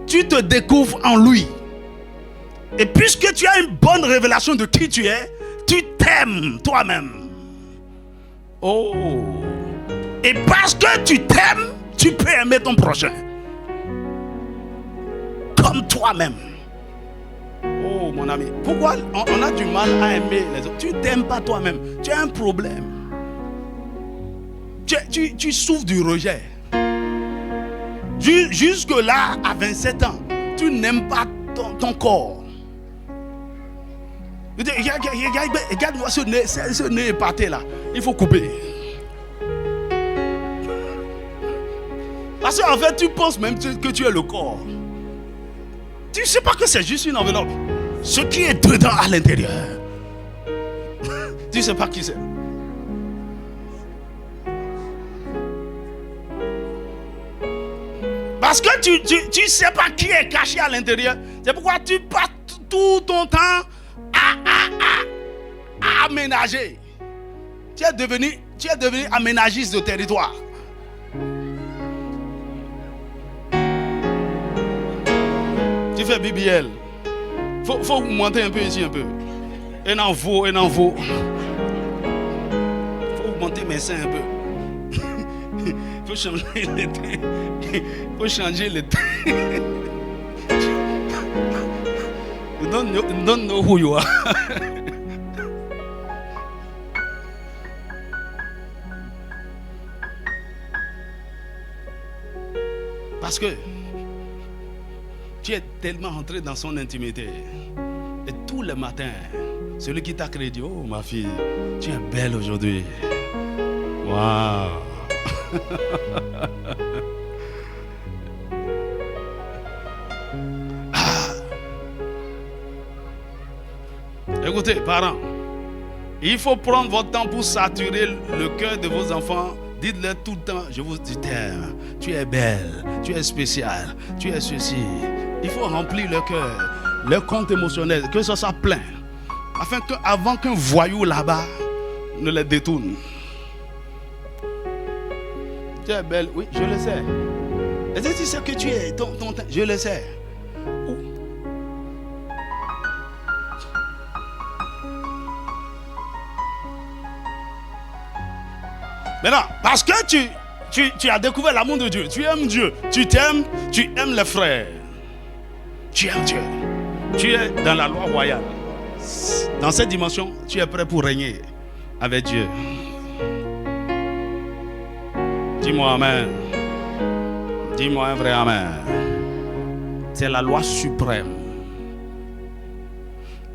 tu te découvres en lui. Et puisque tu as une bonne révélation de qui tu es, tu t'aimes toi-même. Oh. Et parce que tu t'aimes, tu peux aimer ton prochain. Comme toi-même. Oh mon ami. Pourquoi on a du mal à aimer les autres? Tu t'aimes pas toi-même. Tu as un problème. Tu souffres du rejet. Jusque-là, à 27 ans, tu n'aimes pas ton corps. Regarde-moi ce nez épaté là. Il faut couper. Parce qu'en fait, tu penses même que tu es le corps. Tu ne sais pas que c'est juste une enveloppe. Ce qui est dedans à l'intérieur. Tu ne sais pas qui c'est. Parce que tu ne sais pas qui est caché à l'intérieur. C'est pourquoi tu passes tout ton temps à aménager. Tu es devenu aménagiste de territoire. Tu fais BBL. Faut monter un peu ici, un peu. Et en vaut. Faut augmenter mes seins un peu. Faut changer les traits. Faut changer les traits. You don't know who you are. Parce que tu es tellement entré dans son intimité. Et tous les matins, celui qui t'a créé dit, oh ma fille, tu es belle aujourd'hui. Waouh. Écoutez, parents, il faut prendre votre temps pour saturer le cœur de vos enfants. Dites-leur tout le temps, je vous t'aime, tu es belle, tu es spéciale, tu es ceci. Il faut remplir leur cœur, leur compte émotionnel, que ce soit plein. Afin qu'avant qu'un voyou là-bas ne les détourne. Tu es belle, oui, je le sais. Est-ce que tu sais que tu es je le sais. Maintenant, parce que tu as découvert l'amour de Dieu. Tu aimes Dieu. Tu aimes les frères. Tu aimes Dieu. Tu es dans la loi royale. Dans cette dimension, tu es prêt pour régner avec Dieu. Dis-moi amen. Dis-moi un vrai amen. C'est la loi suprême.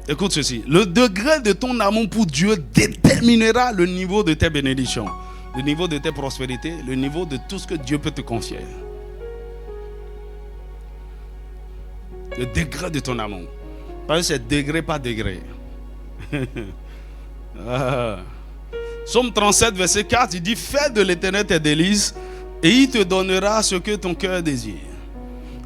Écoute ceci. Le degré de ton amour pour Dieu déterminera le niveau de tes bénédictions, le niveau de tes prospérités, le niveau de tout ce que Dieu peut te confier. Le degré de ton amour. Parce que c'est degré par degré. Psaume 37, verset 4, il dit: fais de l'Éternel tes délices et il te donnera ce que ton cœur désire.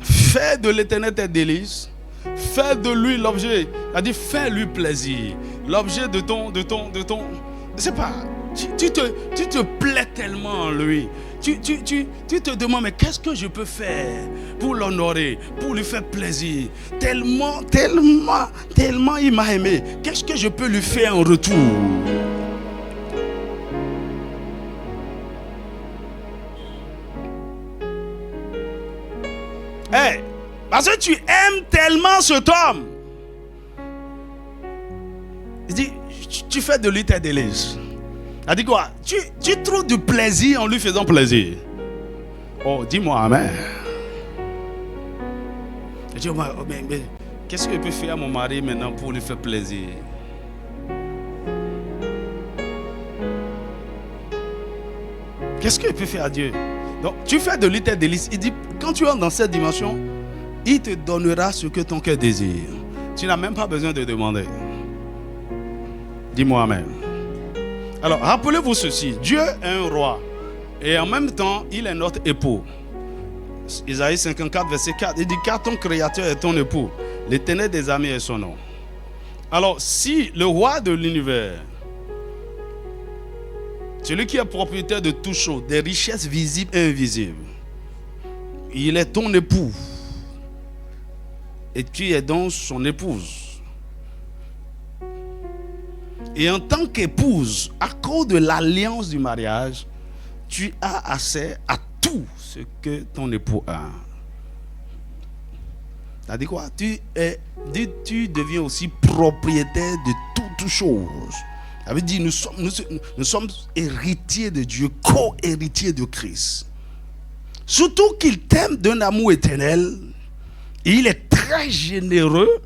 Fais de l'Éternel tes délices. Fais de lui l'objet. Il a dit: fais-lui plaisir. L'objet de ton. Je sais pas. Tu te plais tellement en lui. Tu te demandes: mais qu'est-ce que je peux faire pour l'honorer, pour lui faire plaisir? Tellement il m'a aimé. Qu'est-ce que je peux lui faire en retour? Hey, parce que tu aimes tellement cet homme. Il dit: tu fais de lui tes délices. Il dit quoi? Tu trouves du plaisir en lui faisant plaisir. Oh, dis-moi amen. Je dis: mais qu'est-ce que je peux faire à mon mari maintenant pour lui faire plaisir? Qu'est-ce que je peux faire à Dieu? Donc, tu fais de lui tes délices. Il dit: quand tu entres dans cette dimension, il te donnera ce que ton cœur désire. Tu n'as même pas besoin de demander. Dis-moi amen. Alors, rappelez-vous ceci. Dieu est un roi. Et en même temps, il est notre époux. Isaïe 54, verset 4. Il dit: car ton créateur est ton époux. L'Éternel des armées est son nom. Alors, si le roi de l'univers, celui qui est propriétaire de tout chose, des richesses visibles et invisibles, il est ton époux. Et tu es donc son épouse. Et en tant qu'épouse, à cause de l'alliance du mariage, tu as accès à tout ce que ton époux a. Ça dit quoi? Tu deviens aussi propriétaire de toutes choses. Ça veut dire nous sommes héritiers de Dieu, co-héritiers de Christ. Surtout qu'il t'aime d'un amour éternel. Il est très généreux.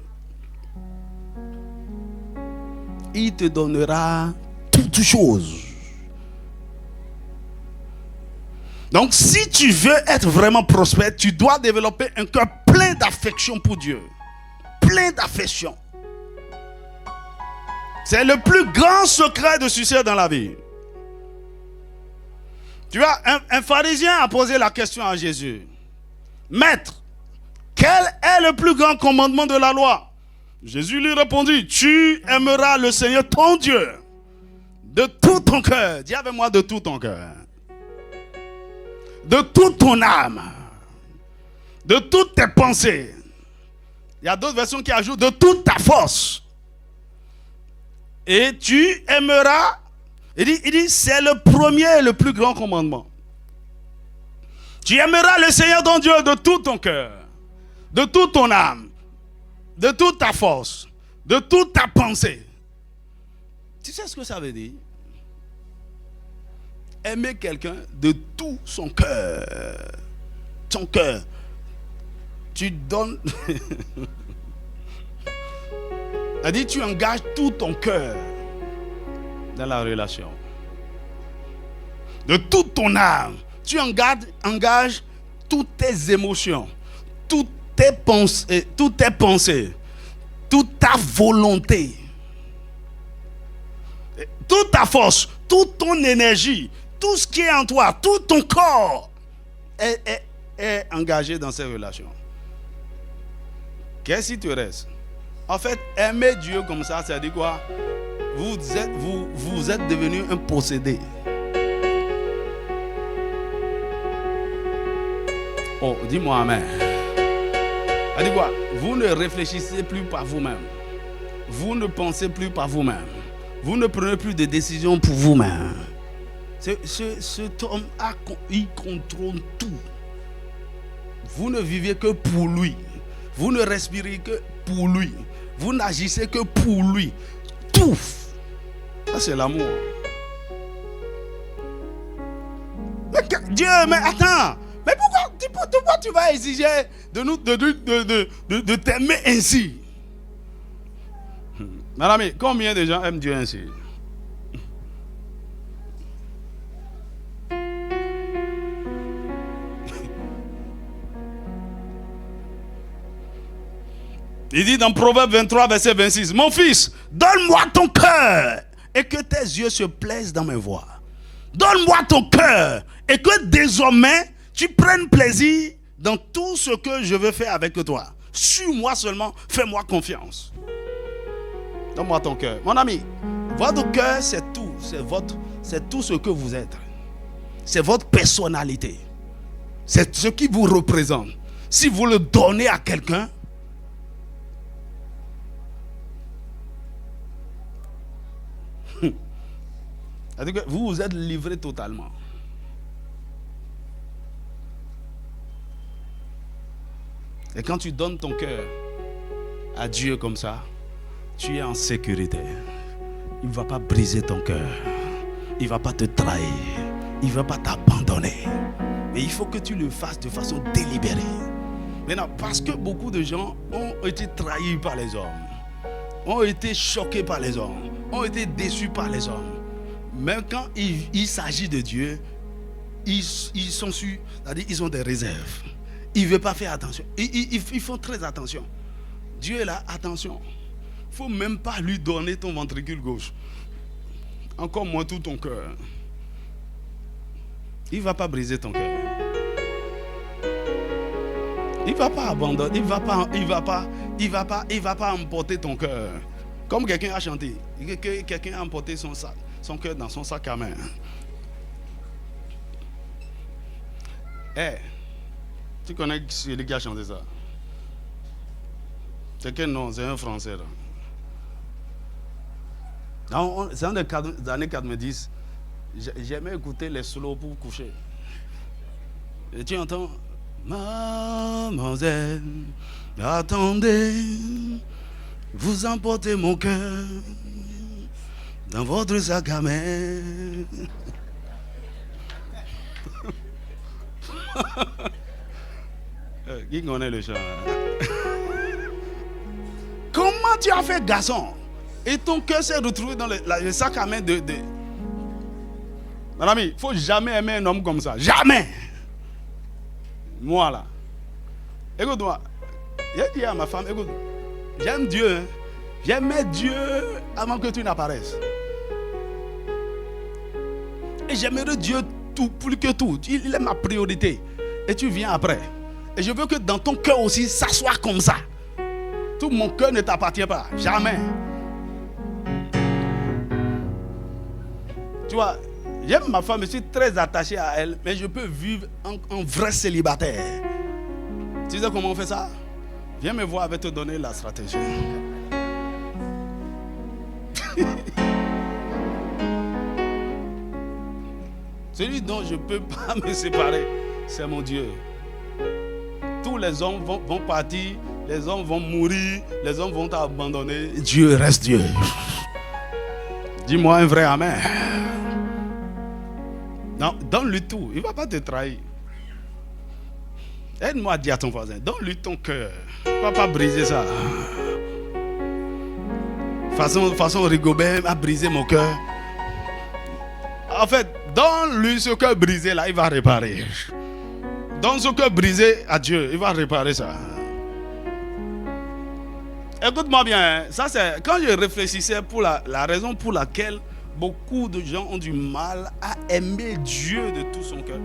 Il te donnera toutes choses. Donc si tu veux être vraiment prospère, tu dois développer un cœur plein d'affection pour Dieu. Plein d'affection. C'est le plus grand secret de succès dans la vie. Tu vois, un pharisien a posé la question à Jésus: Maître, quel est le plus grand commandement de la loi? Jésus lui répondit: tu aimeras le Seigneur ton Dieu de tout ton cœur. Dis avec moi: de tout ton cœur, de toute ton âme, de toutes tes pensées. Il y a d'autres versions qui ajoutent: de toute ta force. Et tu aimeras. Il dit c'est le premier et le plus grand commandement. Tu aimeras le Seigneur ton Dieu de tout ton cœur, de toute ton âme, de toute ta force, de toute ta pensée. Tu sais ce que ça veut dire? Aimer quelqu'un de tout son cœur. Ton cœur. Tu donnes. Elle dit: tu engages tout ton cœur dans la relation. De toute ton âme. Tu engages toutes tes émotions, toutes tes pensées, toute ta volonté, toute ta force, toute ton énergie, tout ce qui est en toi, tout ton corps est engagé dans ces relations. Qu'est-ce qui te reste? En fait, aimer Dieu comme ça dit quoi? Vous êtes devenu un possédé. Oh, dis-moi amen. Ça dit quoi? Vous ne réfléchissez plus par vous-même. Vous ne pensez plus par vous-même. Vous ne prenez plus de décisions pour vous-même. Cet homme, il contrôle tout. Vous ne vivez que pour lui. Vous ne respirez que pour lui. Vous n'agissez que pour lui. Tout. Ça, c'est l'amour. Mais Dieu, mais attends. Mais pourquoi tu vas exiger de nous de t'aimer ainsi? Madame, combien de gens aiment Dieu ainsi? Il dit dans Proverbe 23, verset 26, mon fils, donne-moi ton cœur et que tes yeux se plaisent dans mes voies. Donne-moi ton cœur et que désormais tu prennes plaisir dans tout ce que je veux faire avec toi. Suis-moi seulement, fais-moi confiance. Donne-moi ton cœur. Mon ami, votre cœur, c'est tout. C'est tout ce que vous êtes. C'est votre personnalité. C'est ce qui vous représente. Si vous le donnez à quelqu'un, vous vous êtes livré totalement. Et quand tu donnes ton cœur à Dieu comme ça, tu es en sécurité. Il ne va pas briser ton cœur. Il ne va pas te trahir. Il ne va pas t'abandonner. Mais il faut que tu le fasses de façon délibérée. Maintenant, parce que beaucoup de gens ont été trahis par les hommes, ont été choqués par les hommes, ont été déçus par les hommes. Même quand il s'agit de Dieu, ils sont sûrs, c'est-à-dire ils ont des réserves. Ils ne veulent pas faire attention. Ils font très attention. Dieu est là, attention. Il ne faut même pas lui donner ton ventricule gauche. Encore moins tout ton cœur. Il ne va pas briser ton cœur. Il ne va pas abandonner. Il va pas emporter ton cœur. Comme quelqu'un a chanté. Quelqu'un a emporté son cœur dans son sac à main. Tu connais celui qui a chanté ça? C'est quel nom? C'est un Français là. C'est dans les années 90. J'aimais écouter les solos pour coucher. Et tu entends, mademoiselle, attendez, vous emportez mon cœur dans votre sac à main. Qui connaît le chant? Comment tu as fait, garçon? Et ton cœur s'est retrouvé dans le sac à main de... Mon ami, il ne faut jamais aimer un homme comme ça. Jamais. Moi là. Écoute-moi. J'ai dit à ma femme, écoute, j'aime Dieu. Hein. J'aimais Dieu avant que tu n'apparaisses. Et j'aimerais Dieu tout, plus que tout. Il est ma priorité. Et tu viens après. Et je veux que dans ton cœur aussi, ça soit comme ça. Tout mon cœur ne t'appartient pas. Jamais. Tu vois, j'aime ma femme, je suis très attaché à elle, mais je peux vivre en vrai célibataire. Tu sais comment on fait ça? Viens me voir, je vais te donner la stratégie. Celui dont je ne peux pas me séparer, c'est mon Dieu. Tous les hommes vont partir, les hommes vont mourir, les hommes vont t'abandonner. Dieu reste Dieu. Dis-moi un vrai amen. Non, donne-lui tout, il ne va pas te trahir. Aide-moi à dire à ton voisin, donne-lui ton cœur. Il ne va pas briser ça. Façon Rigobert a brisé mon cœur. En fait, donne-lui ce cœur brisé là, il va réparer. Donne ce cœur brisé à Dieu, il va réparer ça. Écoute-moi bien, ça c'est quand je réfléchissais pour la raison pour laquelle beaucoup de gens ont du mal à aimer Dieu de tout son cœur.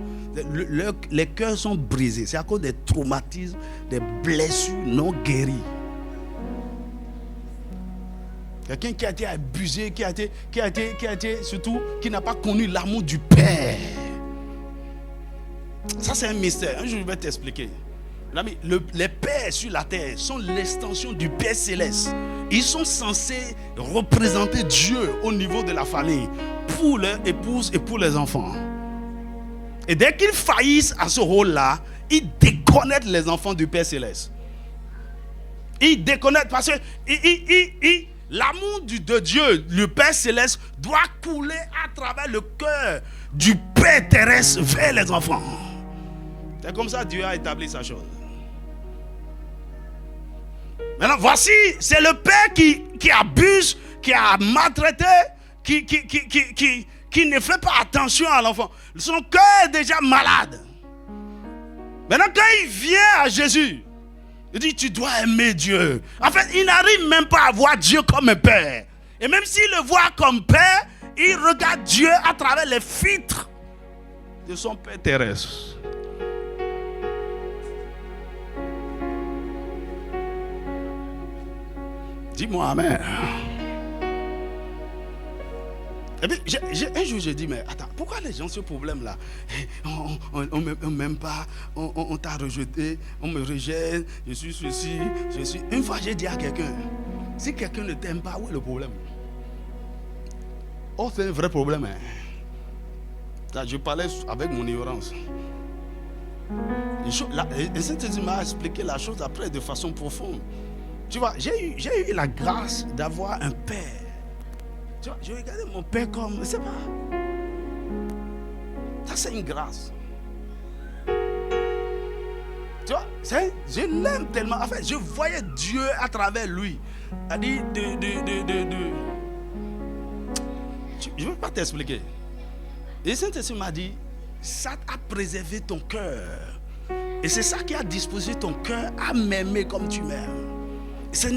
Les cœurs sont brisés. C'est à cause des traumatismes, des blessures non guéries. Quelqu'un qui a été abusé, qui a été surtout, qui n'a pas connu l'amour du Père. Ça c'est un mystère. Un jour je vais t'expliquer. Les pères sur la terre sont l'extension du Père céleste. Ils sont censés représenter Dieu au niveau de la famille, pour leur épouse et pour les enfants. Et dès qu'ils faillissent à ce rôle-là, ils déconnectent les enfants du Père céleste. Ils déconnectent parce que l'amour de Dieu, le Père céleste, doit couler à travers le cœur du Père terrestre vers les enfants. C'est comme ça que Dieu a établi sa chose. Maintenant, voici, c'est le Père qui abuse, qui a maltraité, qui ne fait pas attention à l'enfant. Son cœur est déjà malade. Maintenant, quand il vient à Jésus, il dit, tu dois aimer Dieu. En fait, il n'arrive même pas à voir Dieu comme un père. Et même s'il le voit comme père, il regarde Dieu à travers les filtres de son Père terrestre. Dis-moi amen. Et puis, un jour, j'ai dit, mais attends, pourquoi les gens ont ce problème-là? On ne m'aime pas, on t'a rejeté, on me rejette, je suis ceci, je suis... Une fois, j'ai dit à quelqu'un, si quelqu'un ne t'aime pas, où est le problème? Oh, c'est un vrai problème. Hein. Je parlais avec mon ignorance. Et Saint-Esprit m'a expliqué la chose après de façon profonde. Tu vois, j'ai eu la grâce d'avoir un père. Tu vois, je regardais mon père comme, c'est pas. Ça, c'est une grâce. Tu vois, je l'aime tellement. En fait, je voyais Dieu à travers lui. Il dit je ne veux pas t'expliquer. Et Saint-Esprit m'a dit, ça a préservé ton cœur. Et c'est ça qui a disposé ton cœur à m'aimer comme tu m'aimes. Ça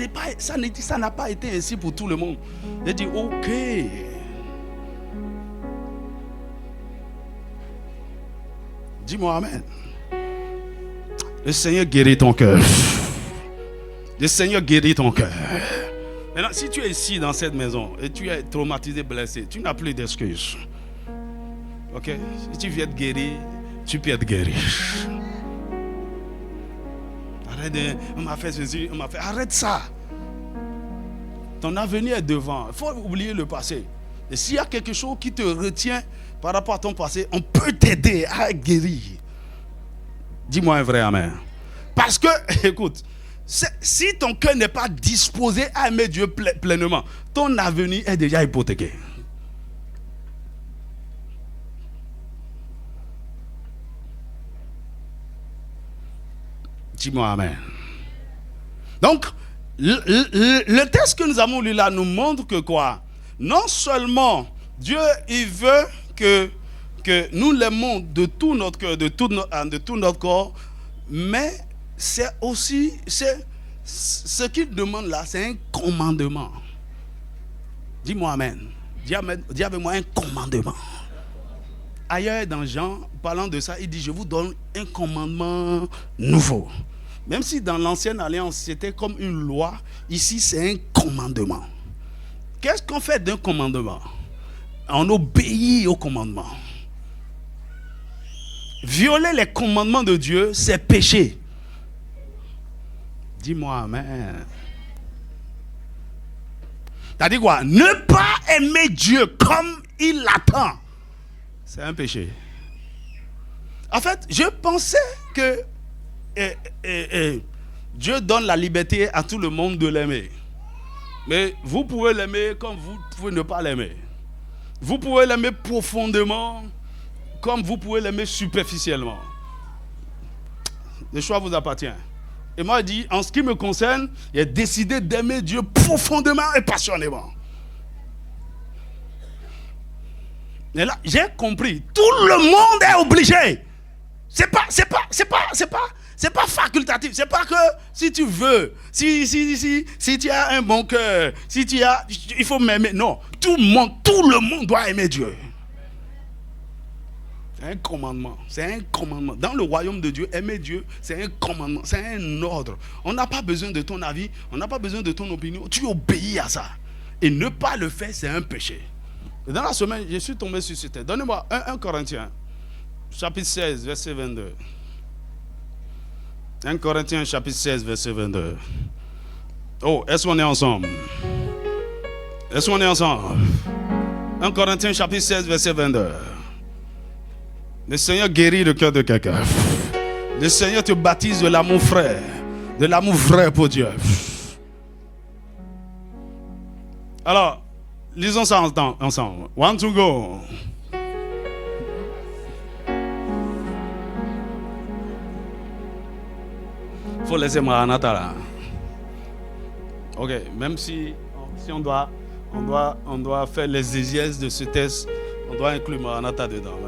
n'a pas été ainsi pour tout le monde. J'ai dit, ok. Dis-moi amen. Le Seigneur guérit ton cœur. Le Seigneur guérit ton cœur. Maintenant, si tu es ici dans cette maison et tu es traumatisé, blessé, tu n'as plus d'excuses. Ok? Si tu viens être guéri, tu peux être guéri. On m'a fait ceci, on m'a fait... Arrête ça. Ton avenir est devant. Il faut oublier le passé. Et s'il y a quelque chose qui te retient par rapport à ton passé, on peut t'aider à guérir. Dis-moi un vrai amen. Parce que, écoute, si ton cœur n'est pas disposé à aimer Dieu pleinement, ton avenir est déjà hypothéqué. Dis-moi amen. Donc, le texte que nous avons lu là nous montre que quoi? Non seulement Dieu, il veut que nous l'aimons de tout notre cœur, de tout notre corps, mais c'est aussi, ce qu'il demande là, c'est un commandement. Dis-moi amen. Dis avec moi un commandement. Ailleurs dans Jean, parlant de ça, il dit, je vous donne un commandement nouveau. Même si dans l'ancienne alliance, c'était comme une loi, ici c'est un commandement. Qu'est-ce qu'on fait d'un commandement? On obéit au commandement. Violer les commandements de Dieu, c'est péché. Dis-moi amen. C'est-à-dire quoi? Ne pas aimer Dieu comme il l'attend, c'est un péché. En fait, je pensais que Dieu donne la liberté à tout le monde de l'aimer. Mais vous pouvez l'aimer comme vous pouvez ne pas l'aimer. Vous pouvez l'aimer profondément comme vous pouvez l'aimer superficiellement. Le choix vous appartient. Et moi, je dis, en ce qui me concerne, j'ai décidé d'aimer Dieu profondément et passionnément. Et là, j'ai compris. Tout le monde est obligé. C'est pas facultatif. C'est pas que si tu veux, si tu as un bon cœur, il faut m'aimer. Non, tout le monde doit aimer Dieu. C'est un commandement. C'est un commandement. Dans le royaume de Dieu, aimer Dieu, c'est un commandement, c'est un ordre. On n'a pas besoin de ton avis, on n'a pas besoin de ton opinion. Tu obéis à ça. Et ne pas le faire, c'est un péché. Et dans la semaine, je suis tombé sur ce texte. Donnez-moi 1 Corinthiens, chapitre 16, verset 22. 1 Corinthiens chapitre 16, verset 22. Oh, est-ce qu'on est ensemble? Est-ce qu'on est ensemble? 1 Corinthiens chapitre 16, verset 22. Le Seigneur guérit le cœur de quelqu'un. Le Seigneur te baptise de l'amour frère. De l'amour vrai pour Dieu. Alors, lisons ça ensemble. 1, 2, go. Faut laisser Maranatha là. Ok, même si on doit faire l'exégèse de ce texte, on doit inclure Maranatha dedans.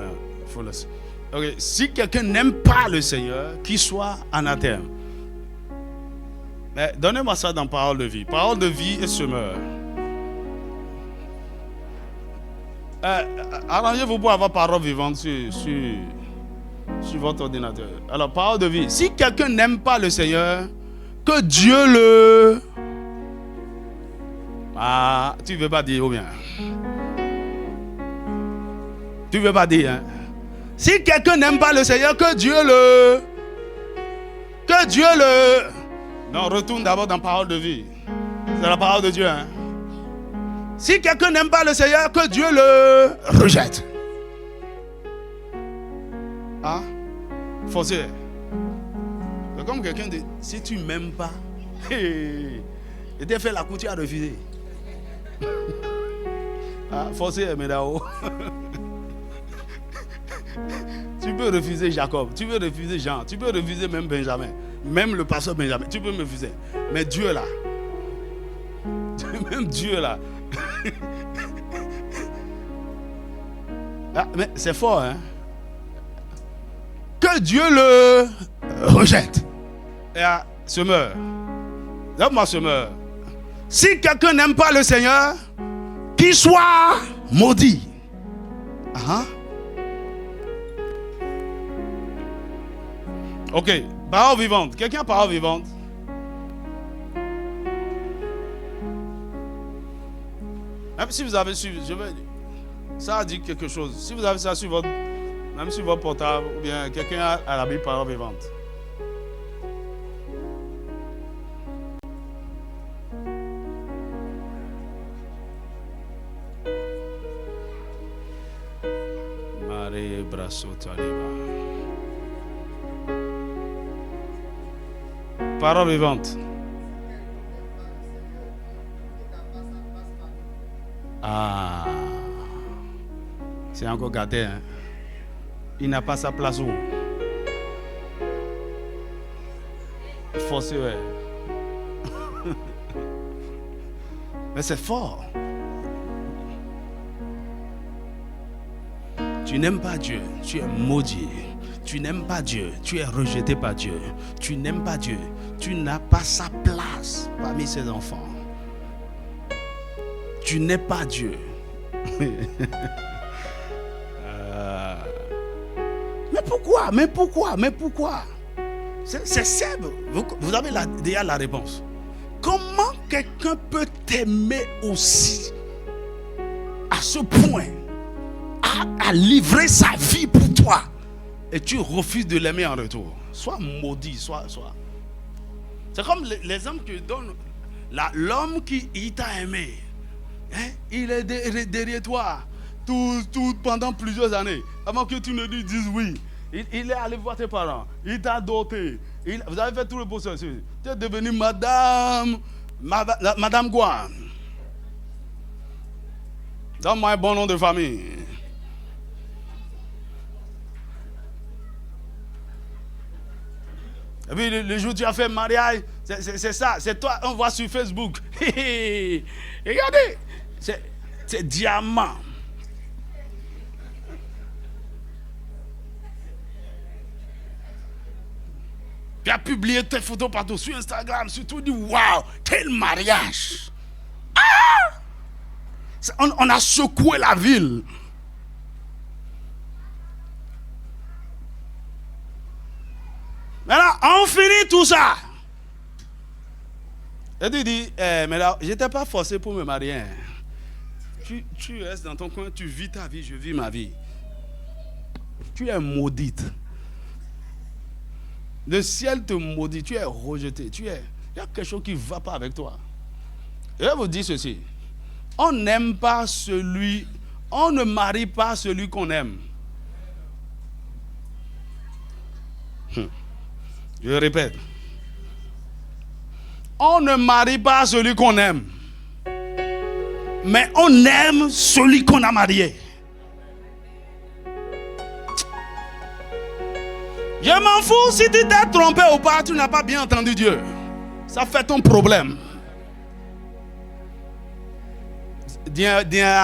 Faut laisser. Ok, si quelqu'un n'aime pas le Seigneur, qu'il soit anathème. Mais donnez-moi ça dans Parole de vie. Parole de vie et semeur. Arrangez-vous pour avoir parole vivante sur votre ordinateur. Alors, parole de vie. Si quelqu'un n'aime pas le Seigneur, que Dieu le... Ah, tu ne veux pas dire ou bien? Tu ne veux pas dire, hein? Si quelqu'un n'aime pas le Seigneur, que Dieu le... Que Dieu le... Non, retourne d'abord dans parole de vie. C'est la parole de Dieu, hein? Si quelqu'un n'aime pas le Seigneur, que Dieu le rejette. Ah, forcé. C'est comme quelqu'un dit, si tu ne m'aimes pas, et t'es fait la couture à refuser. Ah, forcé, mais là-haut. Tu peux refuser Jacob, tu peux refuser Jean, tu peux refuser même Benjamin, même le pasteur Benjamin, tu peux me refuser. Mais Dieu là, même Dieu là. Ah, mais c'est fort, hein? Que Dieu le rejette. Et à semeur, donne-moi semeur. Si quelqu'un n'aime pas le Seigneur, qu'il soit maudit. Uh-huh. Ok, parole vivante. Quelqu'un a parole vivante? Même si vous avez su, ça a dit quelque chose. Si vous avez ça sur votre, même sur votre portable, ou bien quelqu'un a la Bible parole vivante. Marie Brasso Taliba. Parole vivante. Ah, c'est encore gâté, hein? Il n'a pas sa place où? Forcé, ouais. Mais c'est fort. Tu n'aimes pas Dieu, tu es maudit. Tu n'aimes pas Dieu, tu es rejeté par Dieu. Tu n'aimes pas Dieu, tu n'as pas sa place parmi ses enfants. Tu n'es pas Dieu. Mais pourquoi? C'est simple. Vous avez déjà la réponse. Comment quelqu'un peut t'aimer aussi à ce point, à livrer sa vie pour toi, et tu refuses de l'aimer en retour? Sois maudit, sois. C'est comme l'exemple que je donne. L'homme qui t'a aimé, hein, il est derrière toi tout pendant plusieurs années. Avant que tu ne lui dises oui. Il est allé voir tes parents. Il t'a doté. Vous avez fait tout le processus. Tu es devenu Madame Guan. Donne-moi un bon nom de famille. Et puis le jour où tu as fait mariage, c'est ça, c'est toi, on voit sur Facebook. Regardez, c'est diamant. Tu as publié tes photos partout sur Instagram, sur tout, dit waouh, quel mariage! Ah! On a secoué la ville. Maintenant, on finit tout ça. Et tu dis, mais là, je n'étais pas forcé pour me marier. Tu restes dans ton coin, tu vis ta vie, je vis ma vie. Tu es maudite. Le ciel te maudit, tu es rejeté, il y a quelque chose qui ne va pas avec toi. Et je vous dis ceci, on n'aime pas celui, on ne marie pas celui qu'on aime. Je répète, on ne marie pas celui qu'on aime, mais on aime celui qu'on a marié. Je m'en fous si tu t'es trompé ou pas, tu n'as pas bien entendu Dieu. Ça fait ton problème. Dis à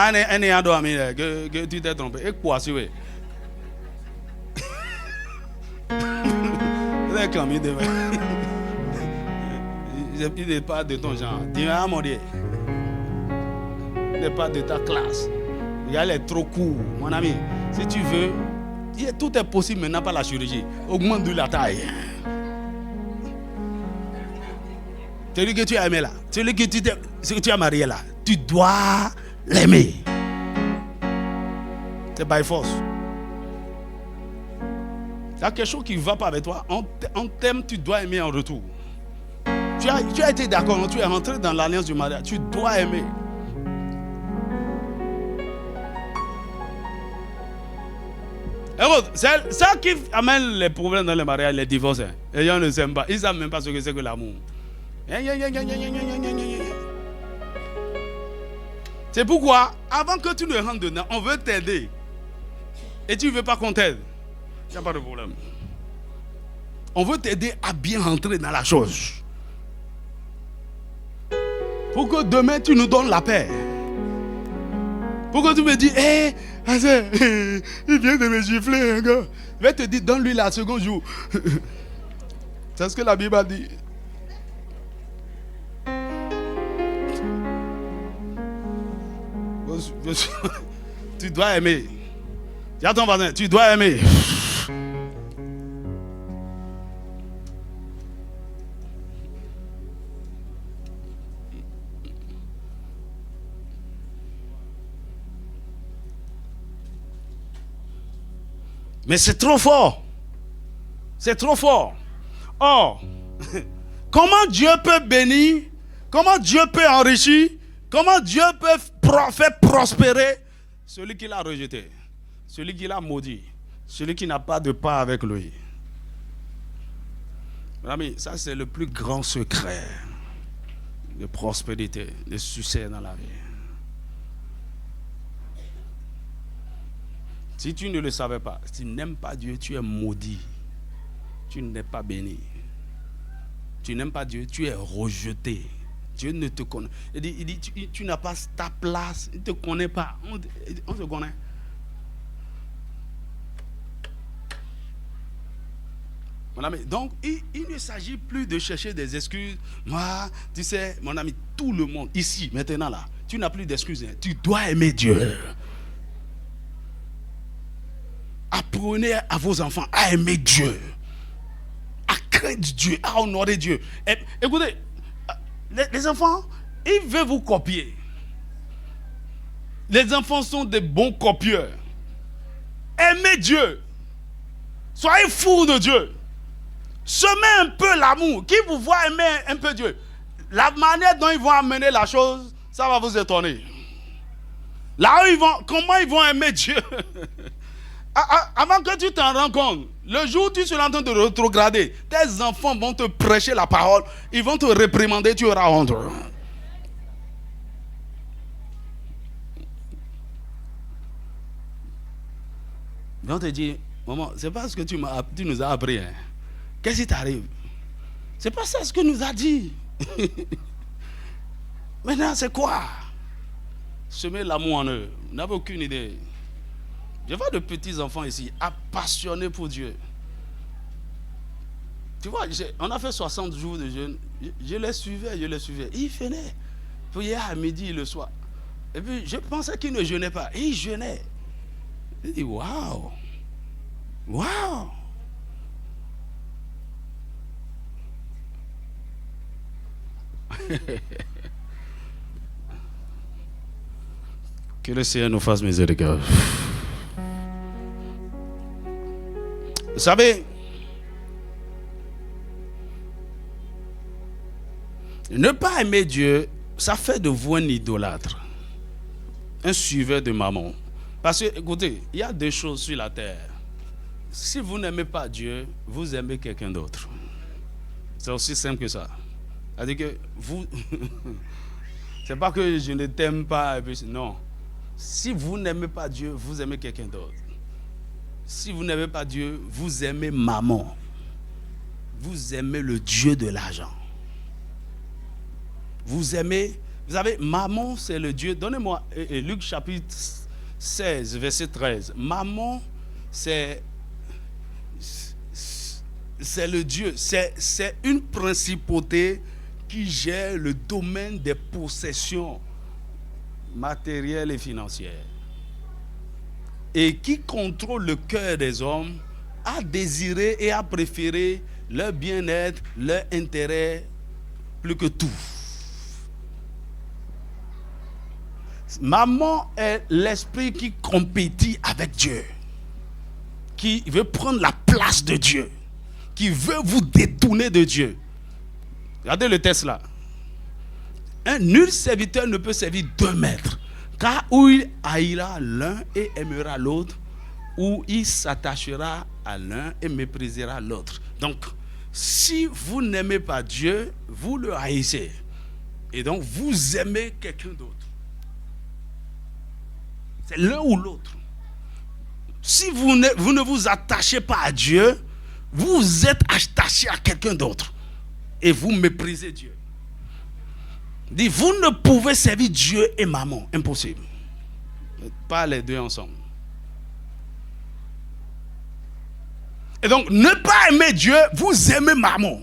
un ami que tu t'es trompé. Et quoi, si oui? Il n'est pas de ton genre. Dis à mon Dieu. Il n'est pas de ta classe. Il est trop court, mon ami. Si tu veux, tout est possible maintenant par la chirurgie. Augmente la taille. Celui que tu as aimé là, celui que tu as marié là, tu dois l'aimer. C'est by force. Il y a quelque chose qui ne va pas avec toi. On t'aime, tu dois aimer en retour. Tu as été d'accord, tu es rentré dans l'alliance du mariage, tu dois aimer. C'est ça qui amène les problèmes dans les mariages, les divorces. Les gens ne s'aiment pas. Ils ne savent même pas ce que c'est que l'amour. C'est pourquoi, avant que tu ne rentres dedans, on veut t'aider. Et tu ne veux pas qu'on t'aide. Il n'y a pas de problème. On veut t'aider à bien rentrer dans la chose. Pour que demain, tu nous donnes la paix. Pour que tu me dis, hé, il vient de me gifler, un gars. Je vais te dire, donne-lui la seconde jour. C'est ce que la Bible a dit. Tu dois aimer. Dis à ton voisin, tu dois aimer. Mais c'est trop fort. C'est trop fort. Or, comment Dieu peut bénir, comment Dieu peut enrichir, comment Dieu peut faire prospérer celui qui l'a rejeté, celui qui l'a maudit, celui qui n'a pas de part avec lui. Mes amis, ça c'est le plus grand secret de prospérité, de succès dans la vie. Si tu ne le savais pas, si tu n'aimes pas Dieu, tu es maudit. Tu n'es pas béni. Tu n'aimes pas Dieu, tu es rejeté. Dieu ne te connaît. Il dit tu n'as pas ta place. Il ne te connaît pas. On se connaît. Mon ami, donc, il ne s'agit plus de chercher des excuses. Moi, tu sais, mon ami, tout le monde, ici, maintenant là, tu n'as plus d'excuses. Tu dois aimer Dieu. Apprenez à vos enfants à aimer Dieu, à craindre Dieu, à honorer Dieu. Écoutez, les enfants, ils veulent vous copier. Les enfants sont des bons copieurs. Aimez Dieu. Soyez fous de Dieu. Semez un peu l'amour. Qui vous voit aimer un peu Dieu, la manière dont ils vont amener la chose, ça va vous étonner. Là où comment ils vont aimer Dieu. Avant que tu t'en rends compte, le jour où tu seras en train de rétrograder, tes enfants vont te prêcher la parole, ils vont te réprimander, tu auras honte. Ils vont te dire, maman, c'est pas ce que tu nous as appris. Hein. Qu'est-ce qui t'arrive? C'est pas ça ce que nous a dit. Maintenant, c'est quoi? Semer l'amour en eux. Vous n'avez aucune idée. Je vois de petits enfants ici, passionnés pour Dieu. Tu vois, on a fait 60 jours de jeûne. Je les suivais. Ils venaient. Prier à midi le soir. Et puis, je pensais qu'ils ne jeûnaient pas. Ils jeûnaient. Je dis, waouh. Waouh. Que le Seigneur nous fasse miséricorde. Vous savez, Ne pas aimer Dieu, ça fait de vous un idolâtre, un suiveur de maman. Parce que, écoutez, il y a deux choses sur la terre. Si vous n'aimez pas Dieu, vous aimez quelqu'un d'autre. C'est aussi simple que ça. C'est-à-dire que vous... C'est pas que je ne t'aime pas. Non. Si vous n'aimez pas Dieu, vous aimez quelqu'un d'autre. Si vous n'aimez pas Dieu, vous aimez maman. Vous aimez le Dieu de l'argent. Vous aimez... Vous savez, maman, c'est le Dieu. Donnez-moi Luc chapitre 16, verset 13. Maman, c'est le Dieu. C'est une principauté qui gère le domaine des possessions matérielles et financières. Et qui contrôle le cœur des hommes à désirer et à préférer leur bien-être, leur intérêt plus que tout. Maman est l'esprit qui compétit avec Dieu, qui veut prendre la place de Dieu, qui veut vous détourner de Dieu. Regardez le texte là. Un nul serviteur ne peut servir deux maîtres, car ou il haïra l'un et aimera l'autre, ou il s'attachera à l'un et méprisera l'autre. Donc, si vous n'aimez pas Dieu, vous le haïssez. Et donc, vous aimez quelqu'un d'autre. C'est l'un ou l'autre. Si vous ne vous attachez pas à Dieu, vous êtes attaché à quelqu'un d'autre. Et vous méprisez Dieu. Dit, vous ne pouvez servir Dieu et maman. Impossible. Pas les deux ensemble. Et donc, ne pas aimer Dieu, vous aimez maman.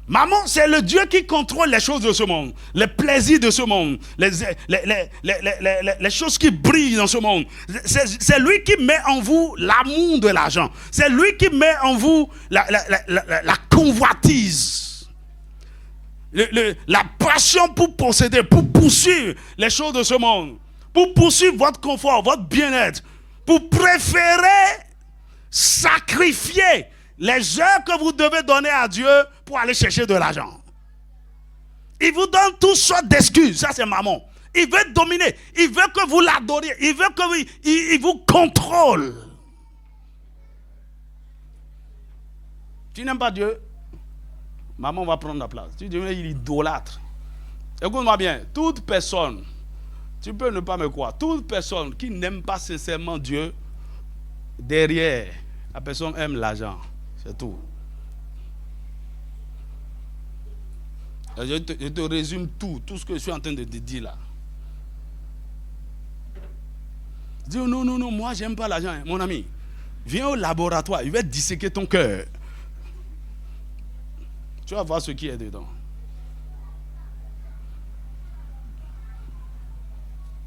Maman, c'est le Dieu qui contrôle les choses de ce monde, les plaisirs de ce monde, les choses qui brillent dans ce monde. C'est lui qui met en vous l'amour de l'argent. C'est lui qui met en vous la convoitise. La passion pour posséder, pour poursuivre les choses de ce monde, pour poursuivre votre confort, votre bien-être, pour préférer sacrifier les heures que vous devez donner à Dieu pour aller chercher de l'argent. Il vous donne toutes sortes d'excuses. Ça, c'est maman. Il veut dominer. Il veut que vous l'adoriez. Il veut que il vous contrôle. Tu n'aimes pas Dieu, maman va prendre la place. Tu deviens idolâtre. Écoute-moi bien. Toute personne, tu peux ne pas me croire, toute personne qui n'aime pas sincèrement Dieu, derrière, la personne aime l'argent. C'est tout. Je te résume tout ce que je suis en train de te dire là. Dis non, moi j'aime pas l'argent, mon ami. Viens au laboratoire, il va disséquer ton cœur. Tu vas voir ce qui est dedans.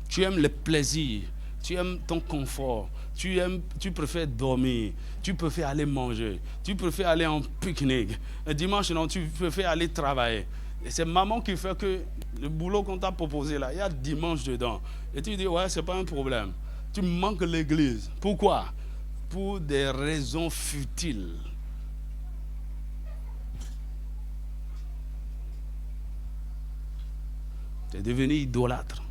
Tu aimes le plaisir, tu aimes ton confort. Tu préfères dormir, tu préfères aller manger, tu préfères aller en pique-nique. Un dimanche, non, tu préfères aller travailler. Et c'est maman qui fait que le boulot qu'on t'a proposé là, il y a dimanche dedans. Et tu dis, ouais, c'est pas un problème. Tu manques l'église. Pourquoi? Pour des raisons futiles. Tu es devenu idolâtre.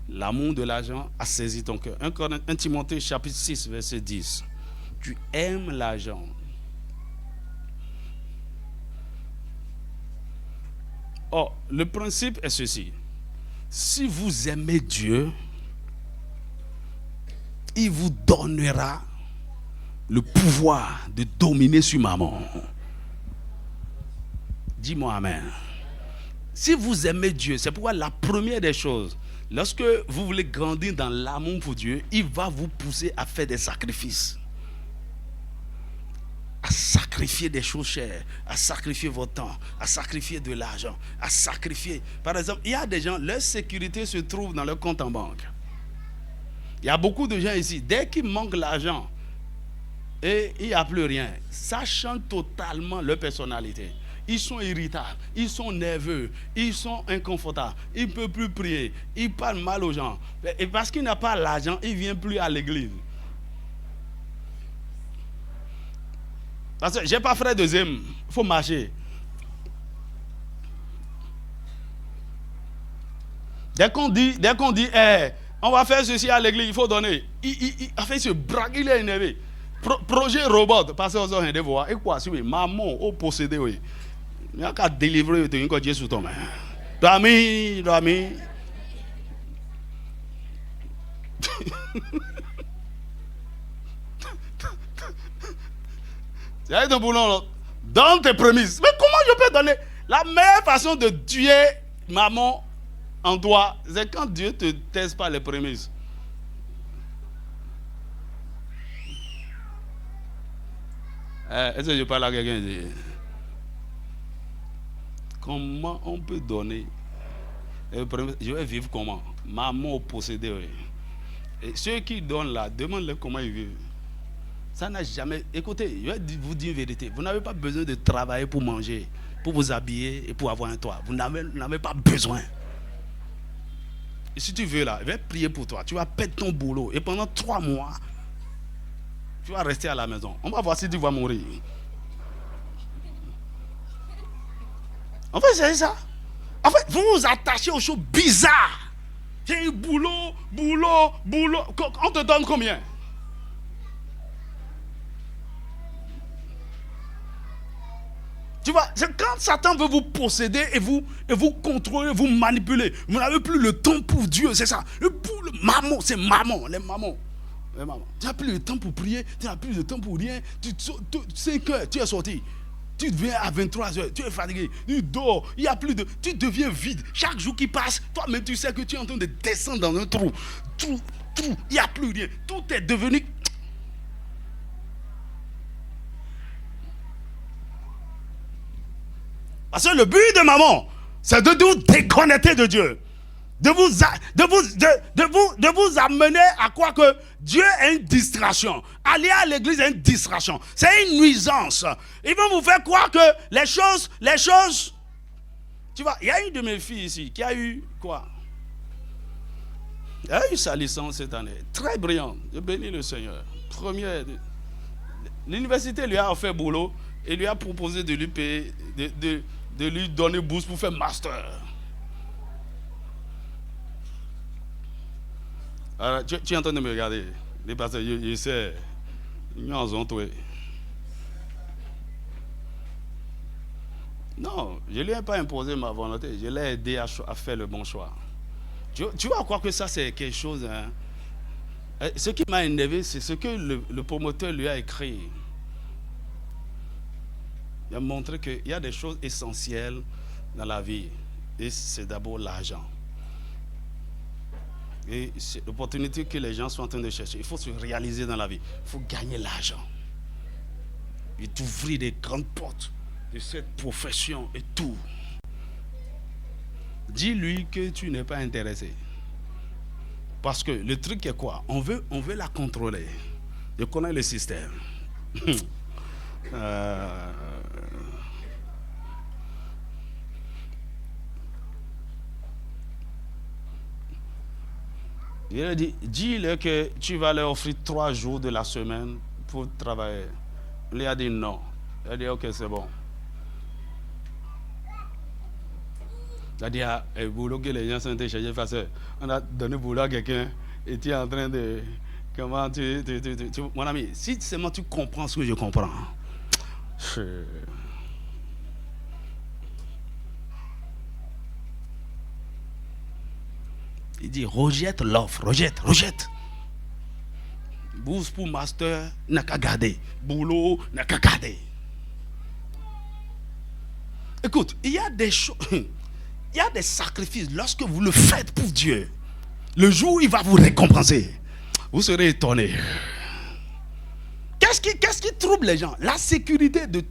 L'amour de l'argent a saisi ton cœur. 1 Timothée chapitre 6, verset 10. Tu aimes l'argent. Or, le principe est ceci. Si vous aimez Dieu, il vous donnera le pouvoir de dominer sur maman. Dis-moi amen. Si vous aimez Dieu, c'est pourquoi la première des choses, lorsque vous voulez grandir dans l'amour pour Dieu, il va vous pousser à faire des sacrifices. À sacrifier des choses chères, à sacrifier votre temps, à sacrifier de l'argent, à sacrifier. Par exemple, il y a des gens, leur sécurité se trouve dans leur compte en banque. Il y a beaucoup de gens ici, dès qu'il manque l'argent, et il n'y a plus rien, ça change totalement leur personnalité. Ils sont irritables, ils sont nerveux, ils sont inconfortables, ils ne peuvent plus prier, ils parlent mal aux gens. Et parce qu'il n'a pas l'argent, il ne vient plus à l'église. Parce que je n'ai pas frère de zème, il faut marcher. Dès qu'on dit, on va faire ceci à l'église, il faut donner. Il a fait ce braque, il est énervé. Projet robot, parce que vous avez voir. Et quoi, si oui, maman, au possédé, oui. Il y a qu'à délivrer, tu as Dieu sous ton main. Dormi. C'est ton boulot, donne tes prémices. Mais comment je peux donner? La meilleure façon de tuer maman en toi, c'est quand Dieu ne te teste pas les prémices. Est-ce que je parle à quelqu'un? Comment on peut donner? Je vais vivre comment? Maman possédée. Oui. Et ceux qui donnent là, demandez-leur comment ils vivent. Ça n'a jamais... Écoutez, je vais vous dire une vérité. Vous n'avez pas besoin de travailler pour manger, pour vous habiller et pour avoir un toit. Vous n'avez pas besoin. Et si tu veux là, je vais prier pour toi. Tu vas perdre ton boulot. Et pendant 3 mois, tu vas rester à la maison. On va voir si tu vas mourir. En fait, c'est ça. En fait, vous vous attachez aux choses bizarres. J'ai eu boulot. On te donne combien? Tu vois, c'est quand Satan veut vous posséder et vous contrôler, vous manipuler. Vous n'avez plus le temps pour Dieu, c'est ça. Et pour le maman, c'est maman, les mamans. Tu n'as plus le temps pour prier, tu n'as plus le temps pour rien. 5 heures, tu es sorti. Tu viens à 23 heures, tu es fatigué, tu dors, il n'y a plus de... Tu deviens vide. Chaque jour qui passe, toi-même tu sais que tu es en train de descendre dans un trou. Il n'y a plus rien. Tout est devenu... Parce que le but de maman, c'est de vous déconnecter de Dieu. De vous amener à croire que Dieu est une distraction. Aller à l'église est une distraction. C'est une nuisance. Ils vont vous faire croire que les choses... Tu vois, il y a une de mes filles ici qui a eu quoi? Elle a eu sa licence cette année. Très brillante. Je bénis le Seigneur. Première. L'université lui a offert boulot et lui a proposé de lui payer... de lui donner bourse pour faire master. Alors, tu es en train de me regarder. Parce que je sais, ils ont tout. Non, je ne lui ai pas imposé ma volonté. Je l'ai aidé à faire le bon choix. Tu vas croire que ça, c'est quelque chose. Hein? Ce qui m'a énervé, c'est ce que le promoteur lui a écrit. Il a montré qu'il y a des choses essentielles dans la vie. Et c'est d'abord l'argent. Et c'est l'opportunité que les gens sont en train de chercher. Il faut se réaliser dans la vie. Il faut gagner l'argent. Et t'ouvrir des grandes portes de cette profession et tout. Dis-lui que tu n'es pas intéressé. Parce que le truc est quoi? On veut la contrôler. Je connais le système. Il a dit, dis-le que tu vas leur offrir 3 jours de la semaine pour travailler. Il lui a dit non. Il a dit ok, c'est bon. Il a dit, le boulot que les gens sont cherchés, parce qu'on a donné le boulot à quelqu'un et tu es en train de... Comment tu mon ami, si seulement tu comprends ce que je comprends. Il dit, rejette l'offre, rejette. Bourse pour master, n'a qu'à garder. Boulot, n'a qu'à garder. Écoute, il y a des choses, il y a des sacrifices lorsque vous le faites pour Dieu. Le jour où il va vous récompenser, vous serez étonné. Qu'est-ce qui trouble les gens? La sécurité de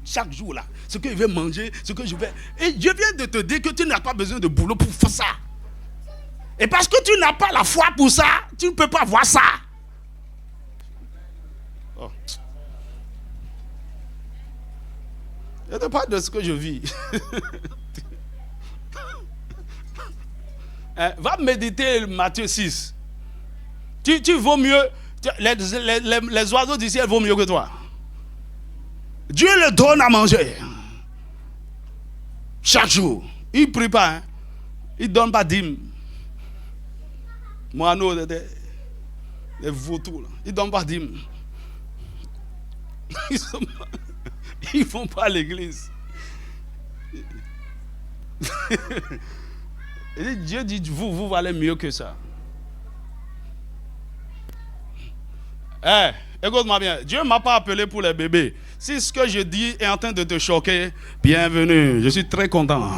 chaque jour là. Ce que je vais manger, ce que je vais... Et je viens de te dire que tu n'as pas besoin de boulot pour faire ça. Et parce que tu n'as pas la foi pour ça, tu ne peux pas voir ça. Oh. Je ne parle pas de ce que je vis. Va méditer Matthieu 6. Tu vaux mieux. Les oiseaux du ciel vaut mieux que toi. Dieu le donne à manger. Chaque jour. Il ne prie pas. Hein. Il ne donne pas dîme. Moineaux, des vautours, là. Ils ne donnent pas dîme. Ils ne vont pas à l'église. Et Dieu dit, vous valez mieux que ça. Écoute-moi bien, Dieu ne m'a pas appelé pour les bébés. Si ce que je dis est en train de te choquer, bienvenue, je suis très content.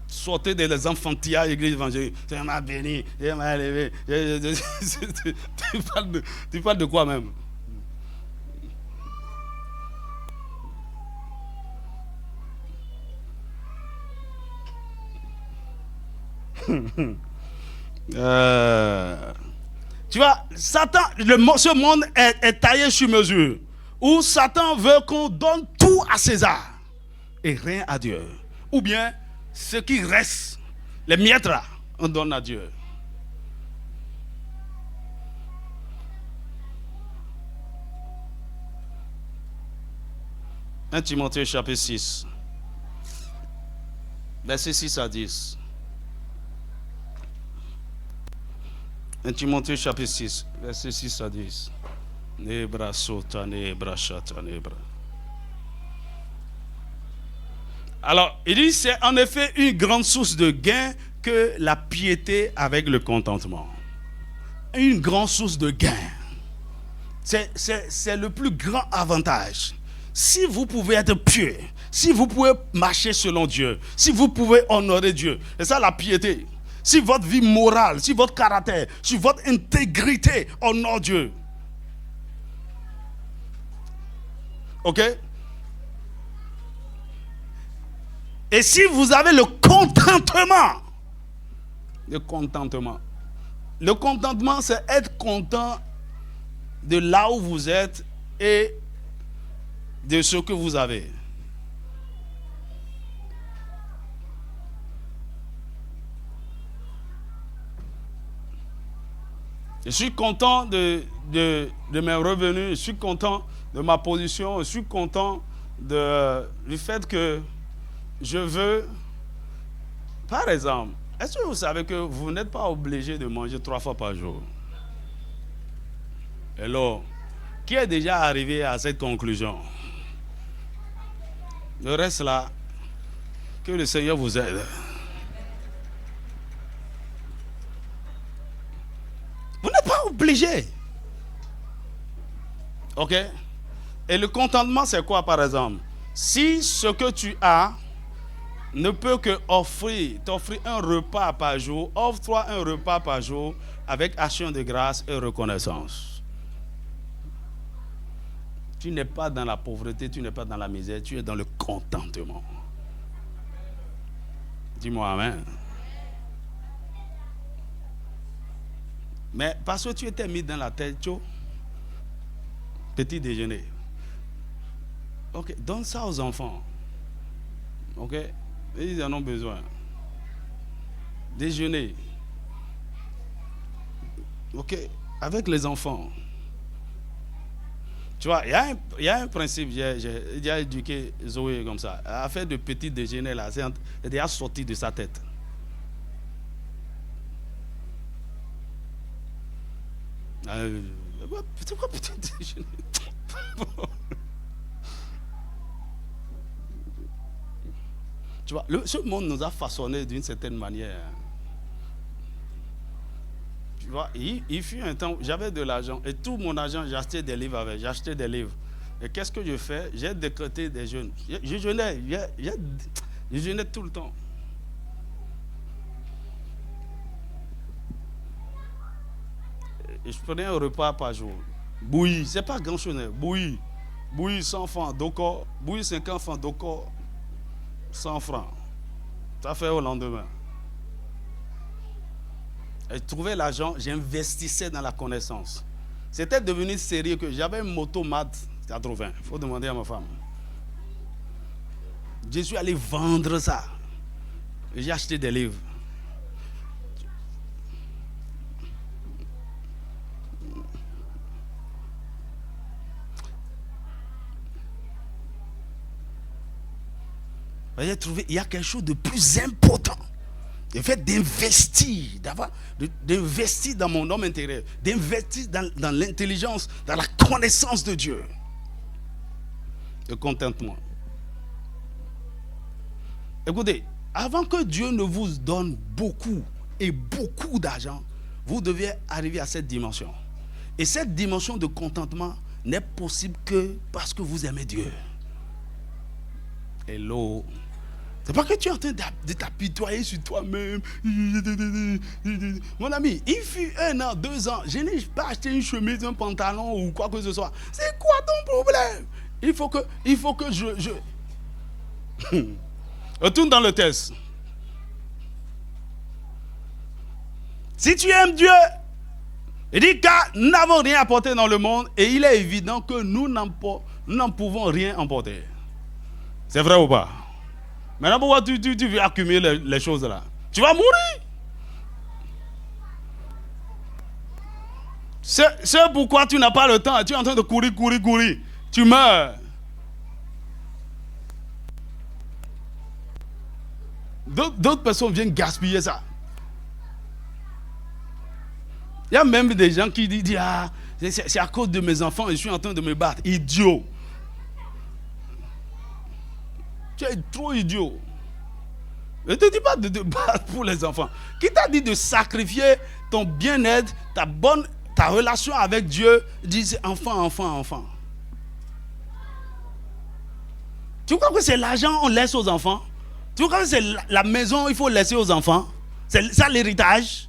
Sortez des enfantillages, l'église évangélique. Dieu m'a béni, Dieu m'a élevé. Tu parles de quoi même? Tu vois, Satan, ce monde est taillé sur mesure. Où Satan veut qu'on donne tout à César et rien à Dieu. Ou bien, ce qui reste, les miettes là, on donne à Dieu. Un Timothée chapitre 6, verset 6 à 10. 1 Timothée chapitre 6, verset 6 à 10. Nebra sota, nebra chata, nebra. Alors, il dit, c'est en effet une grande source de gain que la piété avec le contentement. Une grande source de gain. C'est le plus grand avantage. Si vous pouvez être pieux, si vous pouvez marcher selon Dieu, si vous pouvez honorer Dieu, c'est ça la piété. Si votre vie morale, si votre caractère, si votre intégrité honore Dieu. Ok? Et si vous avez le contentement, le contentement, c'est être content de là où vous êtes et de ce que vous avez. Je suis content de mes revenus, je suis content de ma position, je suis content du fait que je veux, par exemple, est-ce que vous savez que vous n'êtes pas obligé de manger 3 fois par jour? Alors, qui est déjà arrivé à cette conclusion? Le reste là, que le Seigneur vous aide. Vous n'êtes pas obligé. Ok? Et le contentement, c'est quoi par exemple? Si ce que tu as ne peut que t'offrir un repas par jour, offre-toi un repas par jour avec action de grâce et reconnaissance. Tu n'es pas dans la pauvreté, tu n'es pas dans la misère, tu es dans le contentement. Dis-moi amen. Mais parce que tu étais mis dans la tête, petit déjeuner. Ok, donne ça aux enfants. Ok, ils en ont besoin. Déjeuner. Ok, avec les enfants. Tu vois, il y a un principe, j'ai déjà éduqué Zoé comme ça. À faire de petit déjeuner là, c'est déjà sorti de sa tête. C'est quoi petit déjeuner? Tu vois, ce monde nous a façonnés d'une certaine manière. Tu vois, il fut un temps, j'avais de l'argent et tout mon argent, j'achetais des livres avec, j'achetais des livres. Et qu'est-ce que je fais? J'ai décrété des jeûnes. Je jeûnais tout le temps. Et je prenais un repas par jour. Bouilli, c'est pas grand chose, bouilli. Bouilli 100 francs, d'oko. Bouilli 50 francs, d'oko. 100 francs. Ça fait au lendemain. Et je trouvais l'argent, j'investissais dans la connaissance. C'était devenu sérieux que j'avais une moto mat 80. Il faut demander à ma femme. Je suis allé vendre ça. Et j'ai acheté des livres. J'ai trouvé, il y a quelque chose de plus important Le fait d'investir, d'investir dans mon homme intérieur, d'investir dans l'intelligence, dans la connaissance de Dieu. Le contentement. Écoutez, avant que Dieu ne vous donne beaucoup et beaucoup d'argent, vous devez arriver à cette dimension. Et cette dimension de contentement n'est possible que parce que vous aimez Dieu. Hello. C'est pas que tu es en train de t'apitoyer sur toi-même. Mon ami, il fut 1 an, 2 ans, je n'ai pas acheté une chemise, un pantalon ou quoi que ce soit. C'est quoi ton problème? Il faut que je... Retourne dans le texte. Si tu aimes Dieu, il dit car nous n'avons rien apporté dans le monde et il est évident que nous n'en pouvons rien emporter. C'est vrai ou pas? Maintenant, pourquoi tu veux accumuler les choses là? Tu vas mourir. C'est pourquoi tu n'as pas le temps. Tu es en train de courir. Tu meurs. D'autres personnes viennent gaspiller ça. Il y a même des gens qui disent ah, c'est à cause de mes enfants, je suis en train de me battre. Idiot. Tu es trop idiot. Ne te dis pas de te battre pour les enfants. Qui t'a dit de sacrifier ton bien-être, ta relation avec Dieu? Dis c'est enfant. Tu crois que c'est l'argent qu'on laisse aux enfants? Tu crois que c'est la maison qu'il faut laisser aux enfants? C'est ça l'héritage?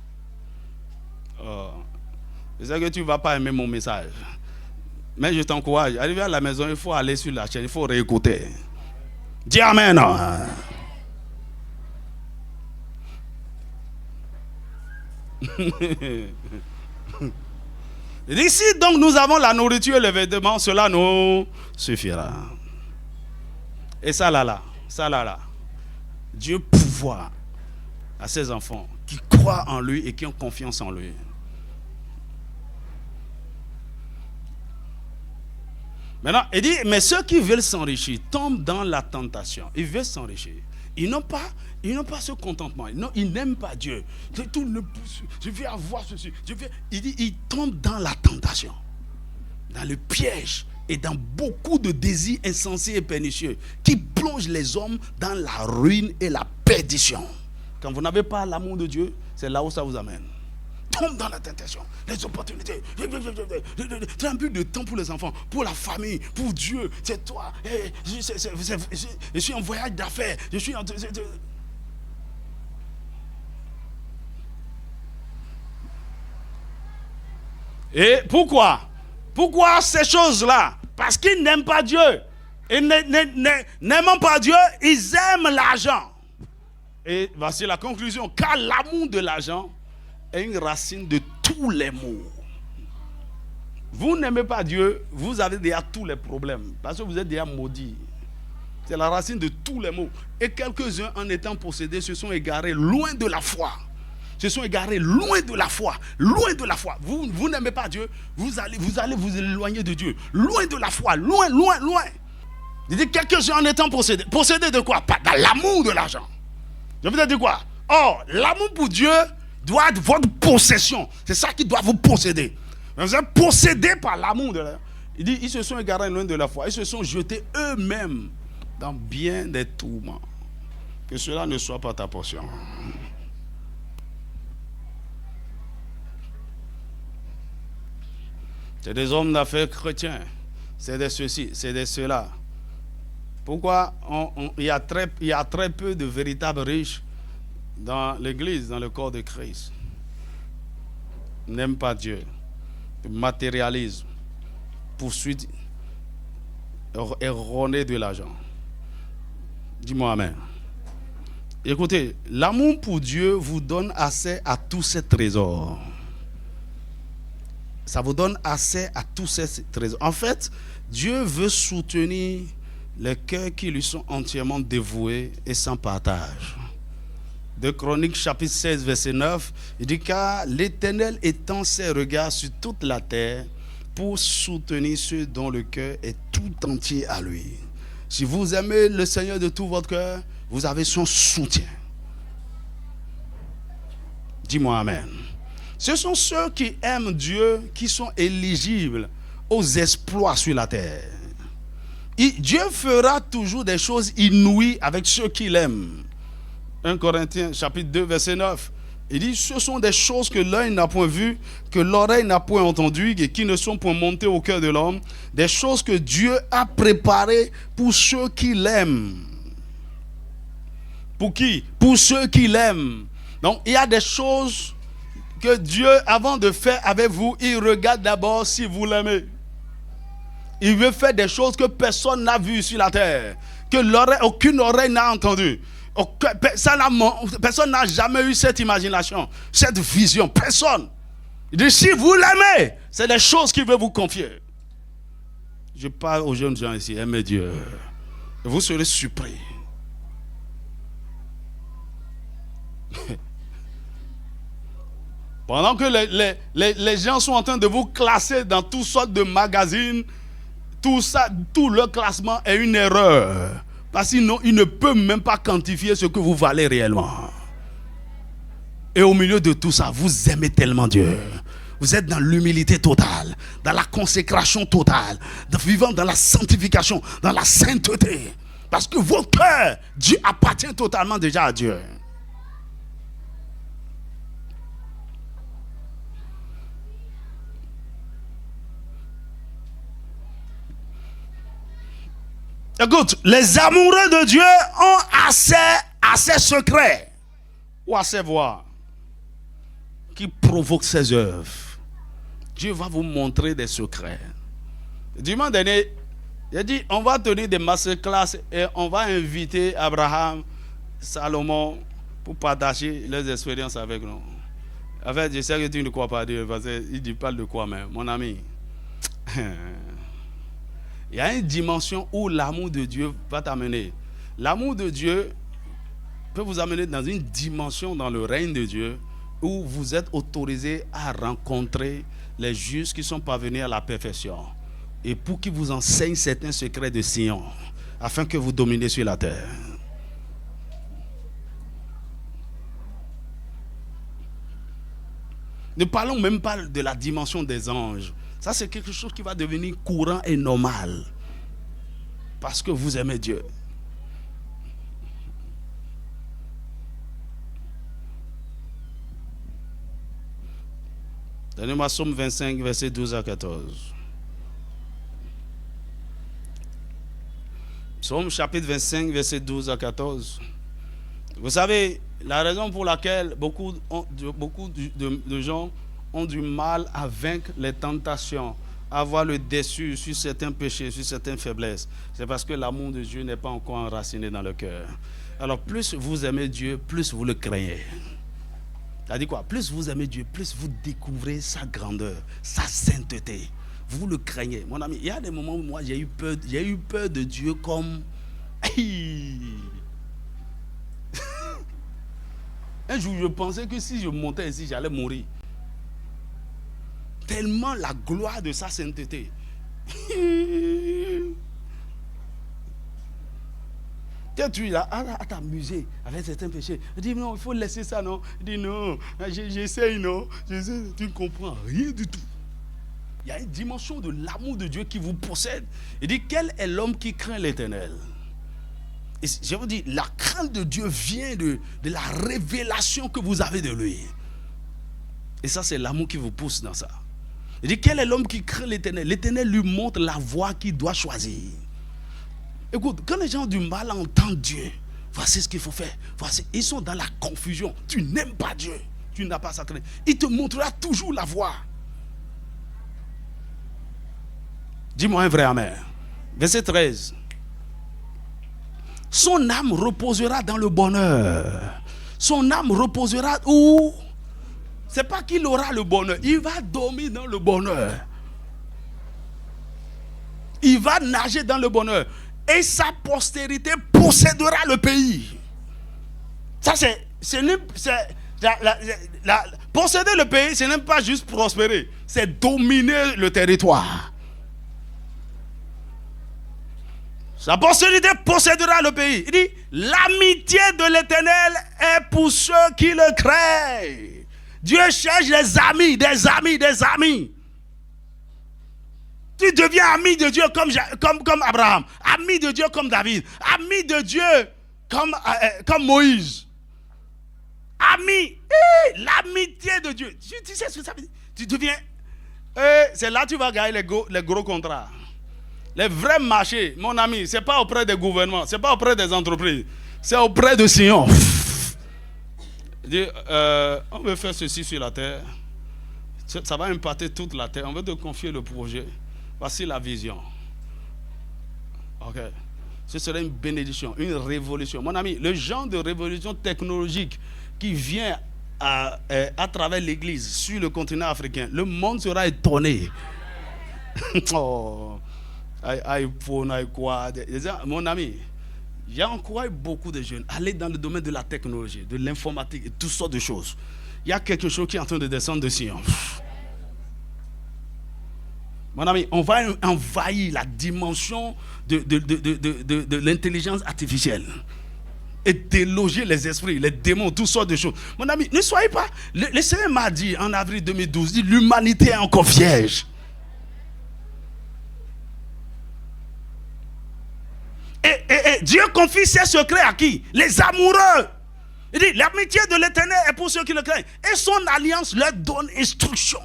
Je sais que tu ne vas pas aimer mon message. Mais je t'encourage. Arrivé à la maison, il faut aller sur la chaîne, il faut réécouter. Dis Amen. Il dit, si donc nous avons la nourriture et les vêtements, cela nous suffira. Et ça là. Dieu pouvoir à ses enfants qui croient en lui et qui ont confiance en lui. Maintenant, il dit, mais ceux qui veulent s'enrichir tombent dans la tentation. Ils veulent s'enrichir. Ils n'ont pas ce contentement. Ils n'aiment pas Dieu. Je vais avoir ceci. Il dit, ils tombent dans la tentation, dans le piège et dans beaucoup de désirs insensés et pernicieux qui plongent les hommes dans la ruine et la perdition. Quand vous n'avez pas l'amour de Dieu, c'est là où ça vous amène. Tombe dans la tentation, les opportunités. Tu n'as plus de temps pour les enfants, pour la famille, pour Dieu. C'est toi. Je suis en voyage d'affaires. Je suis en... Et pourquoi? Pourquoi ces choses-là? Parce qu'ils n'aiment pas Dieu. Et n'aimant pas Dieu, ils aiment l'argent. Et voici la conclusion. Car l'amour de l'argent est une racine de tous les maux. Vous n'aimez pas Dieu, vous avez déjà tous les problèmes. Parce que vous êtes déjà maudits. C'est la racine de tous les maux. Et quelques-uns, en étant possédés, se sont égarés loin de la foi. Se sont égarés loin de la foi. Loin de la foi. Vous n'aimez pas Dieu, vous allez vous éloigner de Dieu. Loin de la foi. Loin. Il dit quelques-uns en étant possédés. Possédés de quoi? Pas dans l'amour de l'argent. Je veux dire quoi? Or, l'amour pour Dieu doit être votre possession. C'est ça qui doit vous posséder. Vous êtes possédés par l'amour de l'argent. Il dit, ils se sont égarés loin de la foi. Ils se sont jetés eux-mêmes dans bien des tourments. Que cela ne soit pas ta portion. C'est des hommes d'affaires chrétiens. C'est de ceux-ci, c'est de ceux-là. Pourquoi il y a très peu de véritables riches dans l'église, dans le corps de Christ? Ils n'aiment pas Dieu. Le matérialisme, poursuite erronée de l'argent. Dis-moi Amen. Écoutez, l'amour pour Dieu vous donne accès à tous ces trésors. Ça vous donne accès à tous ces trésors. En fait, Dieu veut soutenir les cœurs qui lui sont entièrement dévoués et sans partage. De Chroniques chapitre 16 verset 9, il dit car l'Éternel étend ses regards sur toute la terre pour soutenir ceux dont le cœur est tout entier à lui. Si vous aimez le Seigneur de tout votre cœur, vous avez son soutien. Dis-moi amen. Ce sont ceux qui aiment Dieu qui sont éligibles aux exploits sur la terre. Dieu fera toujours des choses inouïes avec ceux qui l'aiment. 1 Corinthiens chapitre 2 verset 9. Il dit, ce sont des choses que l'œil n'a point vues, que l'oreille n'a point entendues, et qui ne sont point montées au cœur de l'homme. Des choses que Dieu a préparées pour ceux qui l'aiment. Pour qui? Pour ceux qui l'aiment. Donc, il y a des choses que Dieu, avant de faire avec vous, il regarde d'abord si vous l'aimez. Il veut faire des choses que personne n'a vues sur la terre, que aucune oreille n'a entendu. Personne n'a jamais eu cette imagination, cette vision. Personne. Il dit, si vous l'aimez, c'est des choses qu'il veut vous confier. Je parle aux jeunes gens ici, aimez Dieu. Vous serez surpris. Pendant que les gens sont en train de vous classer dans toutes sortes de magazines, tout le classement est une erreur. Parce qu'il ne peut même pas quantifier ce que vous valez réellement. Et au milieu de tout ça, vous aimez tellement Dieu. Vous êtes dans l'humilité totale, dans la consécration totale, vivant dans la sanctification, dans la sainteté. Parce que votre cœur, Dieu appartient totalement déjà à Dieu. Écoute, les amoureux de Dieu ont assez secrets ou assez voix qui provoquent ses œuvres. Dieu va vous montrer des secrets. Dimanche dernier, il a dit, on va tenir des masterclass et on va inviter Abraham, Salomon pour partager leurs expériences avec nous. En fait, je sais que tu ne crois pas Dieu parce qu'il parle de quoi même, mon ami. Il y a une dimension où l'amour de Dieu va t'amener. L'amour de Dieu peut vous amener dans une dimension dans le règne de Dieu où vous êtes autorisé à rencontrer les justes qui sont parvenus à la perfection et pour qu'ils vous enseignent certains secrets de Sion afin que vous dominiez sur la terre. Ne parlons même pas de la dimension des anges. Ça, c'est quelque chose qui va devenir courant et normal. Parce que vous aimez Dieu. Donnez-moi Psaume 25, verset 12 à 14. Psaume chapitre 25, verset 12 à 14. Vous savez, la raison pour laquelle beaucoup de gens ont du mal à vaincre les tentations, à avoir le déçu sur certains péchés, sur certaines faiblesses. C'est parce que l'amour de Dieu n'est pas encore enraciné dans le cœur. Alors plus vous aimez Dieu, plus vous le craignez. Ça dit quoi? Plus vous aimez Dieu, plus vous découvrez sa grandeur, sa sainteté. Vous le craignez. Mon ami, il y a des moments où moi j'ai eu peur de Dieu comme... Un jour je pensais que si je montais ici, j'allais mourir. Tellement la gloire de sa sainteté. Tu es là à t'amuser avec certains péchés. Il dit non, il faut laisser ça, non. Il dit non, j'essaye, non. Tu ne comprends rien du tout. Il y a une dimension de l'amour de Dieu qui vous possède. Il dit, quel est l'homme qui craint l'Éternel? Et je vous dis, la crainte de Dieu vient de la révélation que vous avez de lui. Et ça, c'est l'amour qui vous pousse dans ça. Il dit, quel est l'homme qui craint l'Éternel? L'Éternel lui montre la voie qu'il doit choisir. Écoute, quand les gens ont du mal à entendre Dieu, voici ce qu'il faut faire. Voici, ils sont dans la confusion. Tu n'aimes pas Dieu. Tu n'as pas sa crainte. Il te montrera toujours la voie. Dis-moi un vrai amen. Verset 13. Son âme reposera dans le bonheur. Son âme reposera où? C'est pas qu'il aura le bonheur. Il va dormir dans le bonheur. Il va nager dans le bonheur. Et sa postérité possédera le pays. Ça posséder le pays, ce n'est pas juste prospérer. C'est dominer le territoire. Sa postérité possédera le pays. Il dit, l'amitié de l'Éternel est pour ceux qui le craignent. Dieu cherche des amis, des amis, des amis. Tu deviens ami de Dieu comme Abraham, ami de Dieu comme David, ami de Dieu comme Moïse. Ami, l'amitié de Dieu. Tu sais ce que ça veut dire? Tu deviens... c'est là que tu vas gagner les gros contrats. Les vrais marchés, mon ami, ce n'est pas auprès des gouvernements, ce n'est pas auprès des entreprises, c'est auprès de Sion. On veut faire ceci sur la terre, ça va impacter toute la terre, on veut te confier le projet. Voici la vision. Ok. Ce serait une bénédiction, une révolution. Mon ami, le genre de révolution technologique qui vient à travers l'église sur le continent africain, le monde sera étonné. Oh, iPhone, quoi. Mon ami, j'encourage beaucoup de jeunes à aller dans le domaine de la technologie, de l'informatique et toutes sortes de choses. Il y a quelque chose qui est en train de descendre de Sion. Mon ami, on va envahir la dimension de l'intelligence artificielle et déloger les esprits, les démons, toutes sortes de choses. Mon ami, ne soyez pas... Le Seigneur m'a dit en avril 2012, l'humanité est encore vierge. Et Dieu confie ses secrets à qui? Les amoureux. Il dit, l'amitié de l'Éternel est pour ceux qui le craignent. Et son alliance leur donne instruction.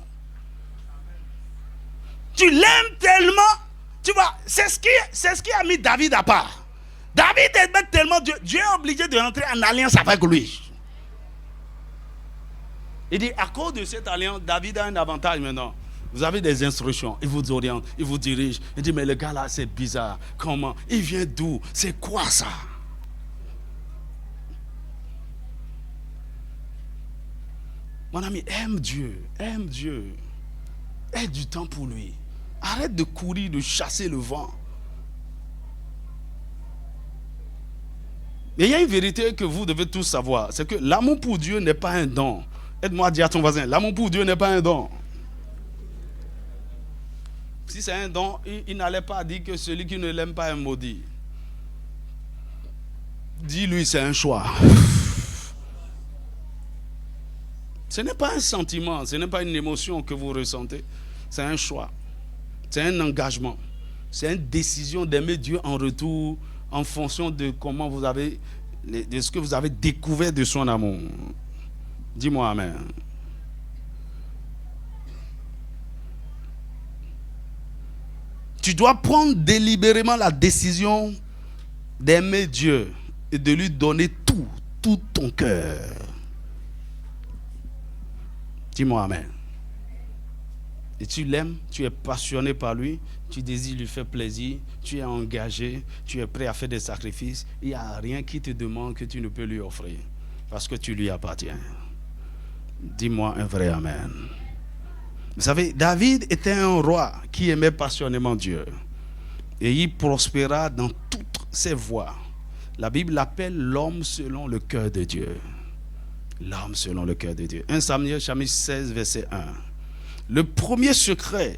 Tu l'aimes tellement, tu vois, c'est ce qui a mis David à part. David aimait tellement Dieu, Dieu est obligé de rentrer en alliance avec lui. Il dit, à cause de cette alliance, David a un avantage maintenant. Vous avez des instructions, il vous oriente, il vous dirige. Il dit, mais le gars là, c'est bizarre. Comment? Il vient d'où? C'est quoi ça? Mon ami, aime Dieu, aime Dieu. Aie du temps pour lui. Arrête de courir, de chasser le vent. Mais il y a une vérité que vous devez tous savoir. C'est que l'amour pour Dieu n'est pas un don. Aide-moi à dire à ton voisin, l'amour pour Dieu n'est pas un don. Si c'est un don, il n'allait pas dire que celui qui ne l'aime pas est maudit. Dis-lui, c'est un choix. Ce n'est pas un sentiment, ce n'est pas une émotion que vous ressentez. C'est un choix. C'est un engagement. C'est une décision d'aimer Dieu en retour en fonction de comment vous avez, de ce que vous avez découvert de son amour. Dis-moi amen. Tu dois prendre délibérément la décision d'aimer Dieu et de lui donner tout ton cœur. Dis-moi amen. Et tu l'aimes, tu es passionné par lui, tu désires lui faire plaisir, tu es engagé, tu es prêt à faire des sacrifices. Il n'y a rien qui te demande que tu ne peux lui offrir parce que tu lui appartiens. Dis-moi un vrai amen. Vous savez, David était un roi qui aimait passionnément Dieu. Et il prospéra dans toutes ses voies. La Bible l'appelle l'homme selon le cœur de Dieu. L'homme selon le cœur de Dieu. 1 Samuel chapitre 16 verset 1. Le premier secret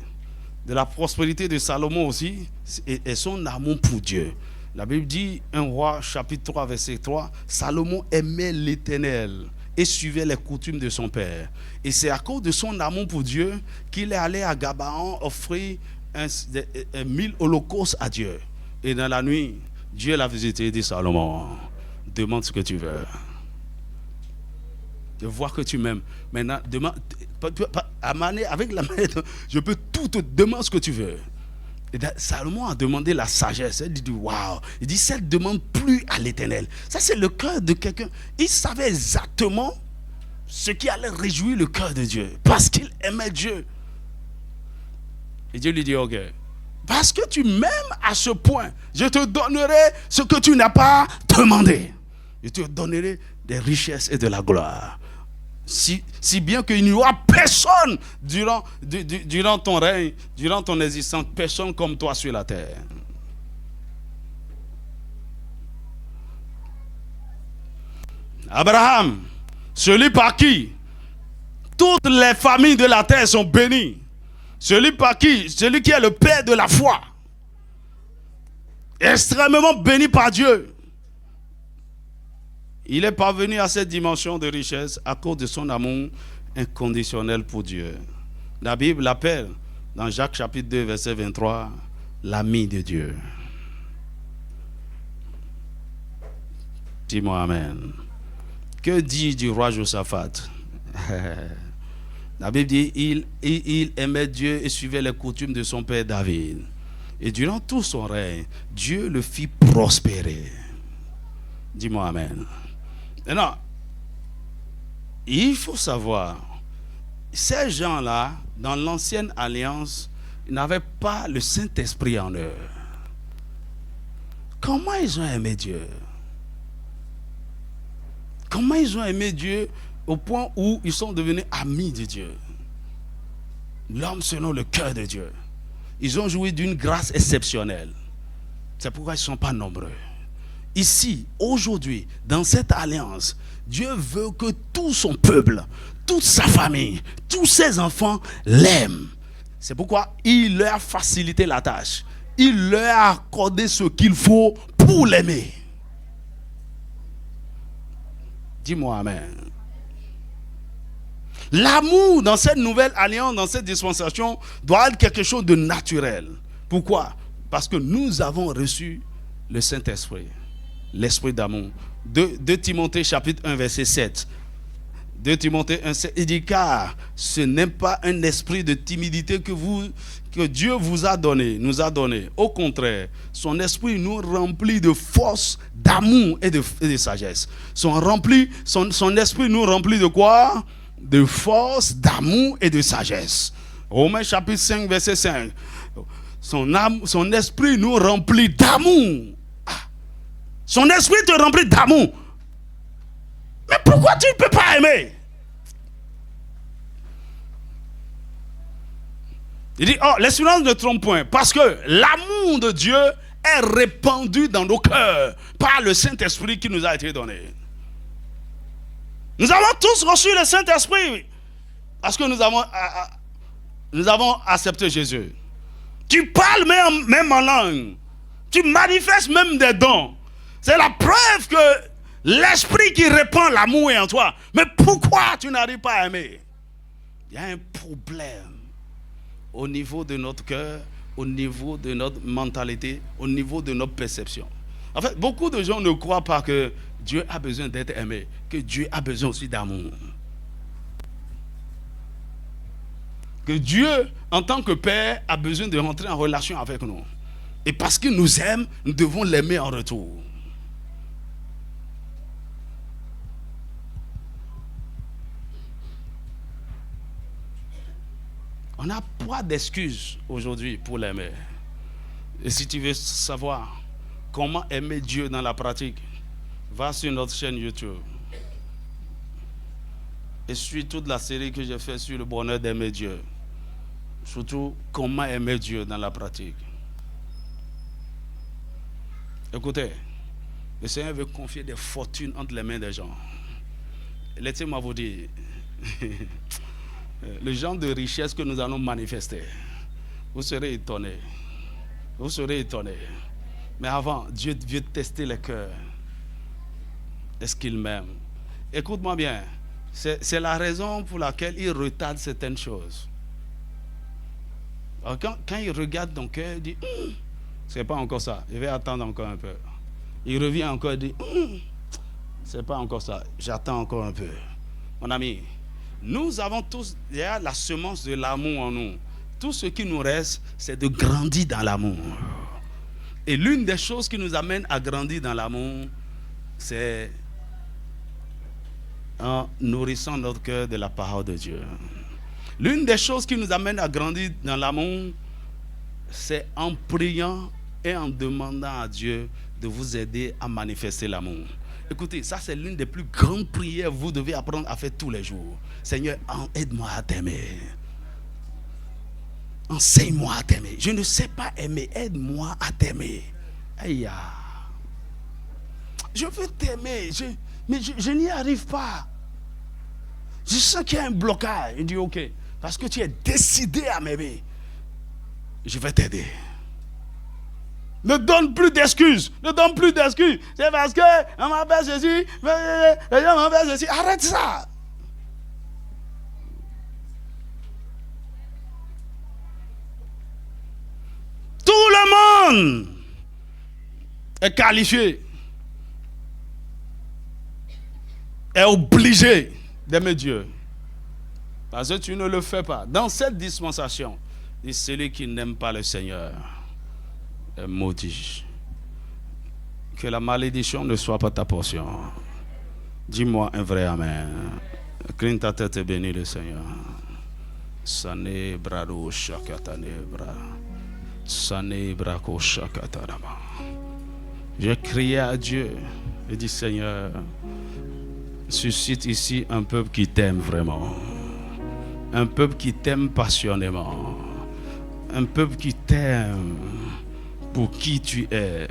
de la prospérité de Salomon aussi est son amour pour Dieu. La Bible dit, 1 Roi chapitre 3 verset 3, Salomon aimait l'Éternel et suivait les coutumes de son père. Et c'est à cause de son amour pour Dieu qu'il est allé à Gabaon offrir 1000 holocaustes à Dieu. Et dans la nuit, Dieu l'a visité et dit, Salomon, demande ce que tu veux. Je vois que tu m'aimes. Maintenant, demande, avec la main, je peux tout te demander ce que tu veux. Et Salomon a demandé la sagesse. Il dit, waouh. Il dit, cette demande plus à l'Éternel. Ça, c'est le cœur de quelqu'un. Il savait exactement ce qui allait réjouir le cœur de Dieu. Parce qu'il aimait Dieu. Et Dieu lui dit, ok. Parce que tu m'aimes à ce point, je te donnerai ce que tu n'as pas demandé. Je te donnerai des richesses et de la gloire. Si bien qu'il n'y aura personne durant ton règne, durant ton existence, personne comme toi sur la terre. Abraham, celui par qui toutes les familles de la terre sont bénies. Celui qui est le père de la foi, extrêmement béni par Dieu. Il est parvenu à cette dimension de richesse à cause de son amour inconditionnel pour Dieu. La Bible l'appelle, dans Jacques chapitre 2, verset 23, l'ami de Dieu. Dis-moi Amen. Que dit du roi Josaphat? La Bible dit, il aimait Dieu et suivait les coutumes de son père David. Et durant tout son règne, Dieu le fit prospérer. Dis-moi Amen. Maintenant, il faut savoir, ces gens-là, dans l'ancienne alliance, ils n'avaient pas le Saint-Esprit en eux. Comment ils ont aimé Dieu? Comment ils ont aimé Dieu au point où ils sont devenus amis de Dieu? L'homme selon le cœur de Dieu. Ils ont joui d'une grâce exceptionnelle. C'est pourquoi ils ne sont pas nombreux. Ici, aujourd'hui, dans cette alliance, Dieu veut que tout son peuple, toute sa famille, tous ses enfants l'aiment. C'est pourquoi il leur a facilité la tâche. Il leur a accordé ce qu'il faut pour l'aimer. Dis-moi Amen. L'amour dans cette nouvelle alliance, dans cette dispensation, doit être quelque chose de naturel. Pourquoi? Parce que nous avons reçu le Saint-Esprit, l'Esprit d'amour. 2 Timothée chapitre 1 verset 7. 2 Timothée 1, 7, il dit, car ce n'est pas un esprit de timidité que Dieu vous a donné, nous a donné. Au contraire, son esprit nous remplit de force, d'amour et de sagesse. Son esprit nous remplit de quoi? De force, d'amour et de sagesse. Romains chapitre 5 verset 5. Son esprit nous remplit d'amour. Son esprit te remplit d'amour. Mais pourquoi tu ne peux pas aimer? Il dit, oh, l'espérance ne trompe point, parce que l'amour de Dieu est répandu dans nos cœurs par le Saint-Esprit qui nous a été donné. Nous avons tous reçu le Saint-Esprit parce que nous avons accepté Jésus. Tu parles même en langue. Tu manifestes même des dons. C'est la preuve que l'Esprit qui répand l'amour est en toi. Mais pourquoi tu n'arrives pas à aimer? Il y a un problème au niveau de notre cœur, au niveau de notre mentalité, au niveau de notre perception. En fait, beaucoup de gens ne croient pas que Dieu a besoin d'être aimé, que Dieu a besoin aussi d'amour. Que Dieu, en tant que Père, a besoin de rentrer en relation avec nous. Et parce qu'il nous aime, nous devons l'aimer en retour. On n'a pas d'excuses aujourd'hui pour l'aimer. Et si tu veux savoir comment aimer Dieu dans la pratique, va sur notre chaîne YouTube et suis toute la série que j'ai faite sur le bonheur d'aimer Dieu. Surtout, comment aimer Dieu dans la pratique. Écoutez, le Seigneur veut confier des fortunes entre les mains des gens. Laissez-moi vous dire, le genre de richesse que nous allons manifester, vous serez étonnés. Vous serez étonnés. Mais avant, Dieu veut tester les cœurs. Est-ce qu'il m'aime? Écoute-moi bien. C'est la raison pour laquelle il retarde certaines choses. Alors quand il regarde ton cœur, il dit, c'est pas encore ça. Je vais attendre encore un peu. Il revient encore et dit, c'est pas encore ça. J'attends encore un peu. Mon ami, nous avons tous déjà la semence de l'amour en nous. Tout ce qui nous reste, c'est de grandir dans l'amour. Et l'une des choses qui nous amène à grandir dans l'amour, c'est en nourrissant notre cœur de la parole de Dieu. L'une des choses qui nous amène à grandir dans l'amour, c'est en priant et en demandant à Dieu de vous aider à manifester l'amour. Écoutez, ça c'est l'une des plus grandes prières que vous devez apprendre à faire tous les jours. Seigneur, aide-moi à t'aimer. Enseigne-moi à t'aimer. Je ne sais pas aimer, aide-moi à t'aimer. Aïe. Je veux t'aimer, mais je n'y arrive pas. Je sens qu'il y a un blocage. Il dit ok, parce que tu es décidé à m'aimer, je vais t'aider. Ne donne plus d'excuses. Ne donne plus d'excuses. C'est parce que on m'appelle ceci, les gens m'appellent ceci. Arrête ça. personne est qualifié, est obligé d'aimer Dieu. Parce que tu ne le fais pas. Dans cette dispensation, dit celui qui n'aime pas le Seigneur est maudit. Que la malédiction ne soit pas ta portion. Dis-moi un vrai amen. Cligne ta tête et bénis le Seigneur. Sane brado shakatane bra. Sane brako shakatanama. J'ai crié à Dieu et dit Seigneur, suscite ici un peuple qui t'aime vraiment. Un peuple qui t'aime passionnément. Un peuple qui t'aime pour qui tu es.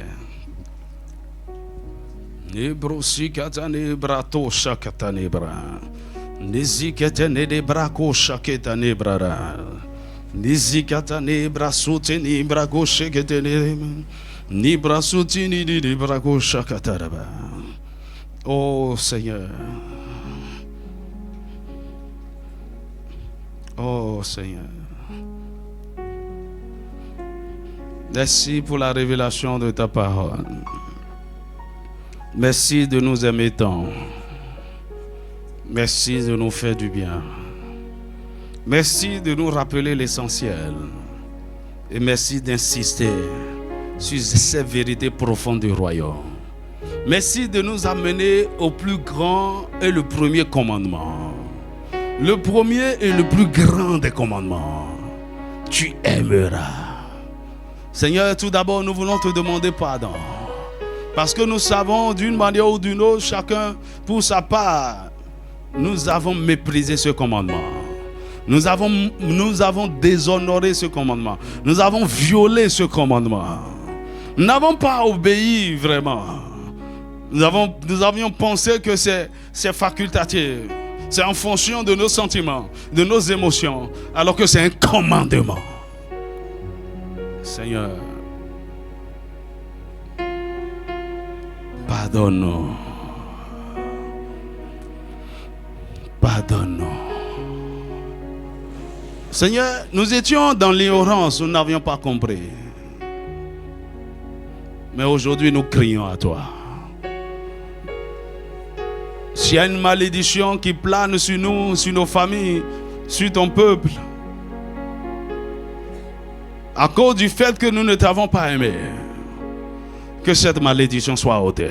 Nebrosi katane brato shakatane bra. Nizikatane de brako shaketane bra. Nizikatane brasutene brako shaketane. Ni brasutene de brako shakatane bra. Oh Seigneur. Oh Seigneur. Merci pour la révélation de ta parole. Merci de nous aimer tant. Merci de nous faire du bien. Merci de nous rappeler l'essentiel. Et merci d'insister sur ces vérités profondes du royaume. Merci de nous amener au plus grand et le premier commandement. Le premier et le plus grand des commandements. Tu aimeras. Seigneur, tout d'abord, nous voulons te demander pardon. Parce que nous savons d'une manière ou d'une autre, chacun pour sa part, nous avons méprisé ce commandement. Nous avons déshonoré ce commandement. Nous avons violé ce commandement. Nous n'avons pas obéi vraiment. Nous avions pensé que c'est facultatif. C'est en fonction de nos sentiments, de nos émotions, alors que c'est un commandement. Seigneur, pardonne-nous. Pardonne-nous. Seigneur, nous étions dans l'ignorance, nous n'avions pas compris. Mais aujourd'hui, nous crions à toi. S'il y a une malédiction qui plane sur nous, sur nos familles, sur ton peuple, à cause du fait que nous ne t'avons pas aimé, que cette malédiction soit ôtée.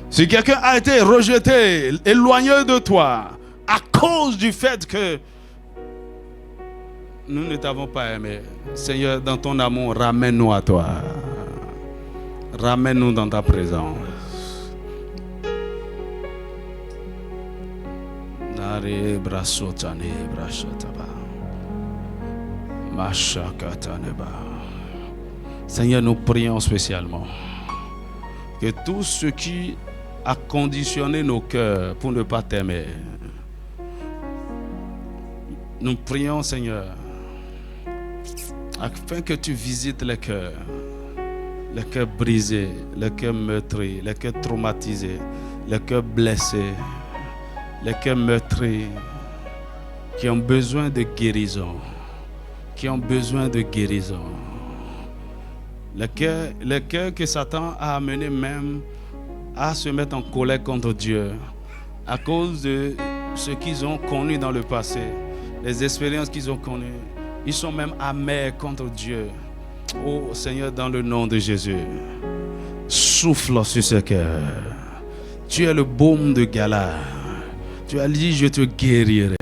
Si quelqu'un a été rejeté, éloigné de toi, à cause du fait que nous ne t'avons pas aimé, Seigneur, dans ton amour, ramène-nous à toi. Ramène-nous dans ta présence. Seigneur, nous prions spécialement que tout ce qui a conditionné nos cœurs pour ne pas t'aimer, nous prions, Seigneur, afin que tu visites les cœurs brisés, les cœurs meurtris, les cœurs traumatisés, les cœurs blessés, les cœurs meurtris, qui ont besoin de guérison, les cœurs que Satan a amené même à se mettre en colère contre Dieu à cause de ce qu'ils ont connu dans le passé, les expériences qu'ils ont connues. Ils sont même amers contre Dieu. Oh Seigneur, dans le nom de Jésus, souffle sur ce cœur. Tu es le baume de Galade. Tu as dit, je te guérirai.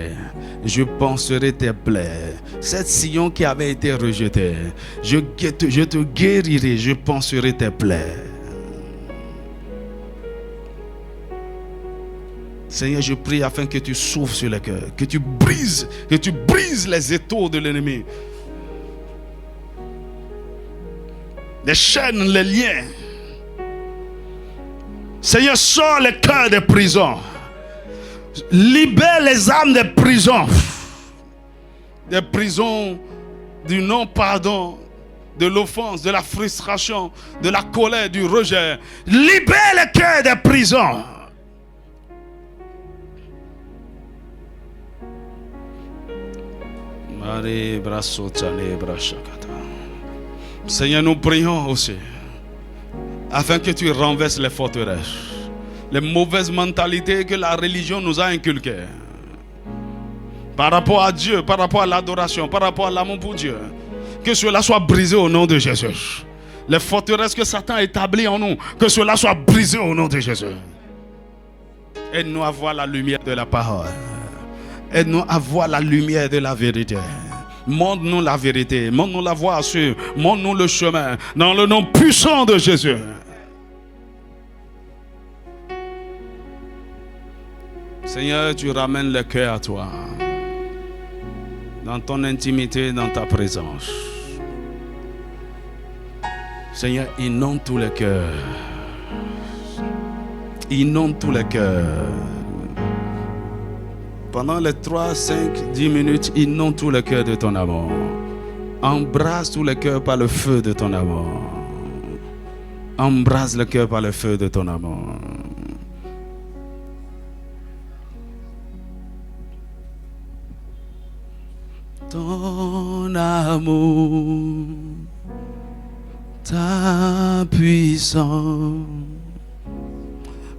Je panserai tes plaies. Cette Sion qui avait été rejetée, je te guérirai, je panserai tes plaies. Seigneur, je prie afin que tu souffles sur le cœur, que tu brises les étaux de l'ennemi, les chaînes, les liens. Seigneur, sors les cœurs des prisons. Libère les âmes des prisons du non-pardon, de l'offense, de la frustration, de la colère, du rejet. Libère les cœurs des prisons. Seigneur, nous prions aussi afin que tu renverses les forteresses, les mauvaises mentalités que la religion nous a inculquées par rapport à Dieu, par rapport à l'adoration, par rapport à l'amour pour Dieu. Que cela soit brisé au nom de Jésus. Les forteresses que Satan a établies en nous, que cela soit brisé au nom de Jésus. Aide-nous à voir la lumière de la parole. Aide-nous à voir la lumière de la vérité. Montre-nous la vérité. Montre-nous la voie à suivre. Montre-nous le chemin. Dans le nom puissant de Jésus. Seigneur, tu ramènes le cœur à toi. Dans ton intimité, dans ta présence. Seigneur, inonde tous les cœurs. Inonde tous les cœurs. Pendant les 3, 5, 10 minutes, inonde tous les cœurs de ton amour. Embrasse tous les cœurs par le feu de ton amour. Embrasse le cœur par le feu de ton amour. Ton amour, ta puissance,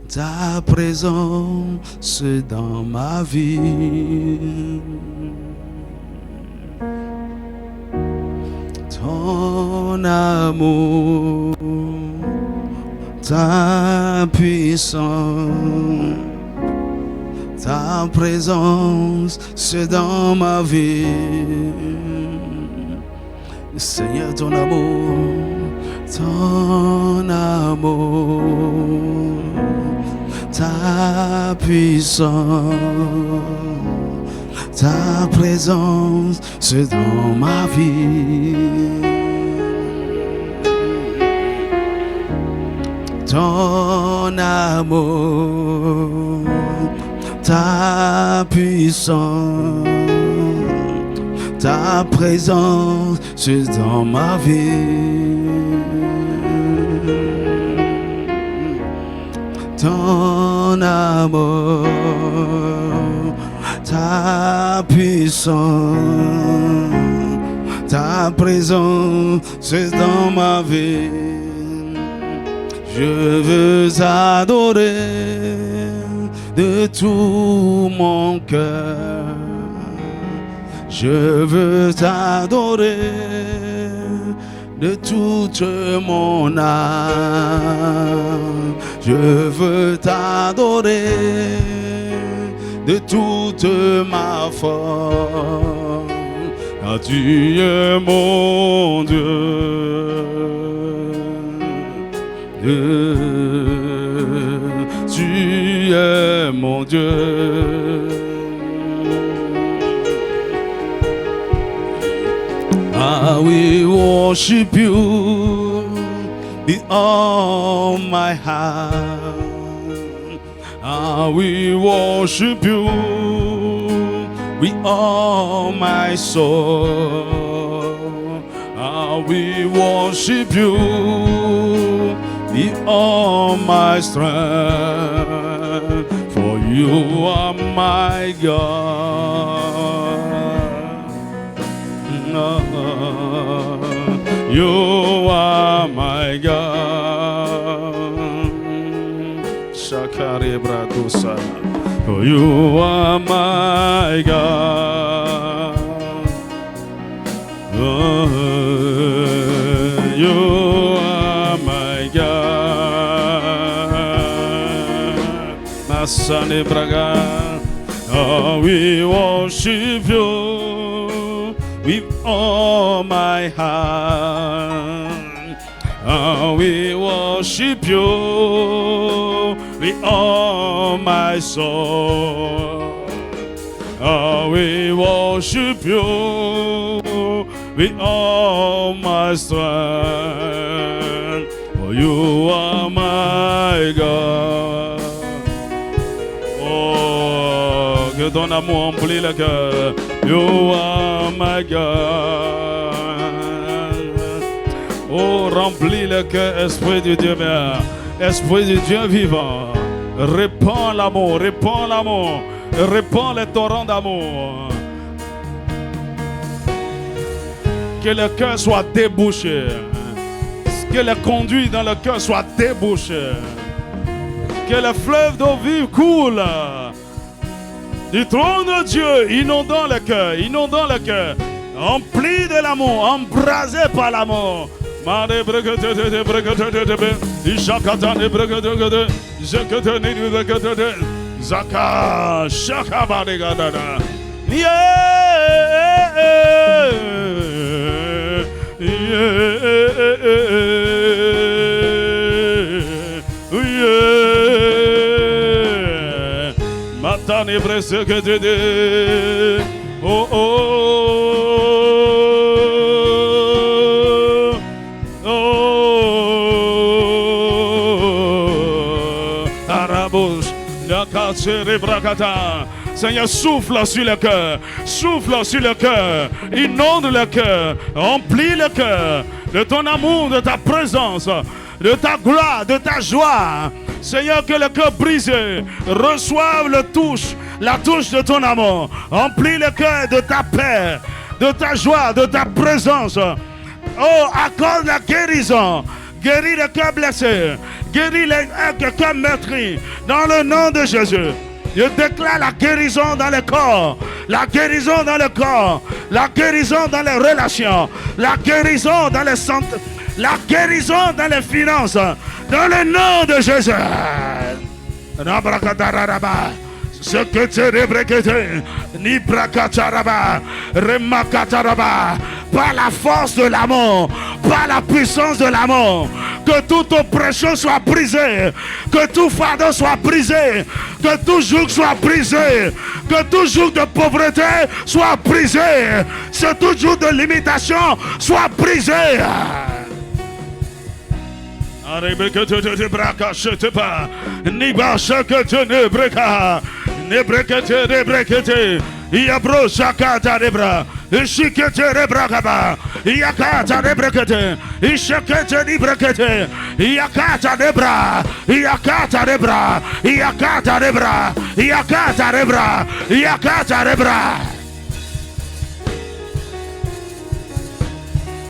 ta présence dans ma vie. Ton amour, ta puissance, ta présence, c'est dans ma vie. Seigneur, ton amour, ta puissance, ta présence, c'est dans ma vie. Ton amour, ta puissance, ta présence, c'est dans ma vie. Ton amour, ta puissance, ta présence, c'est dans ma vie. Je veux adorer de tout mon cœur. Je veux t'adorer de toute mon âme. Je veux t'adorer de toute ma force. Car tu es mon Dieu. Tu es mon Dieu. I will worship you with all my heart. I will worship you with all my soul. I will worship you with all my strength. For you are my God. You are my God. Shakari Bradusa. For you are my God. You are my God. Masane Braga. Oh, we worship you with all my heart. Oh, we worship you with all my soul. Oh, we worship you with all my strength. For you are my God. Oh, que ton amour emplit le cœur. You are my God. Oh, remplis le cœur, Esprit de Dieu, Esprit de Dieu vivant. Répands l'amour, répands l'amour, répands les torrents d'amour. Que le cœur soit débouché. Que les conduits dans le cœur soient débouchés. Que le fleuve d'eau vive coule du trône de Dieu, inondant le cœur, empli de l'amour, embrasé par l'amour. Oh oh oh Arabos Seigneur, souffle sur le cœur, inonde le cœur, remplis le cœur de ton amour, de ta présence, de ta gloire, de ta joie. Seigneur, que le cœur brisé reçoive la touche de ton amour. Remplis le cœur de ta paix, de ta joie, de ta présence. Oh, accorde la guérison. Guéris le cœur blessé. Guéris le cœur meurtri. Dans le nom de Jésus. Je déclare la guérison dans le corps. La guérison dans le corps. La guérison dans les relations. La guérison dans les santé. La guérison dans les finances. Dans le nom de Jésus. Ce que tu rebrekete, ni brakataraba, remakataraba, par la force de l'amour, par la puissance de l'amour, que toute oppression soit brisée, que tout fardeau soit brisé, que tout joug soit brisé, que tout joug de pauvreté soit brisé, que tout joug de limitation soit brisé. Iabro shakata rebra, ishikete rebrakaba, iakata rebrekete, ishakete librekete, iakata rebra, iakata rebra, iakata rebra, iakata rebra, iakata rebra.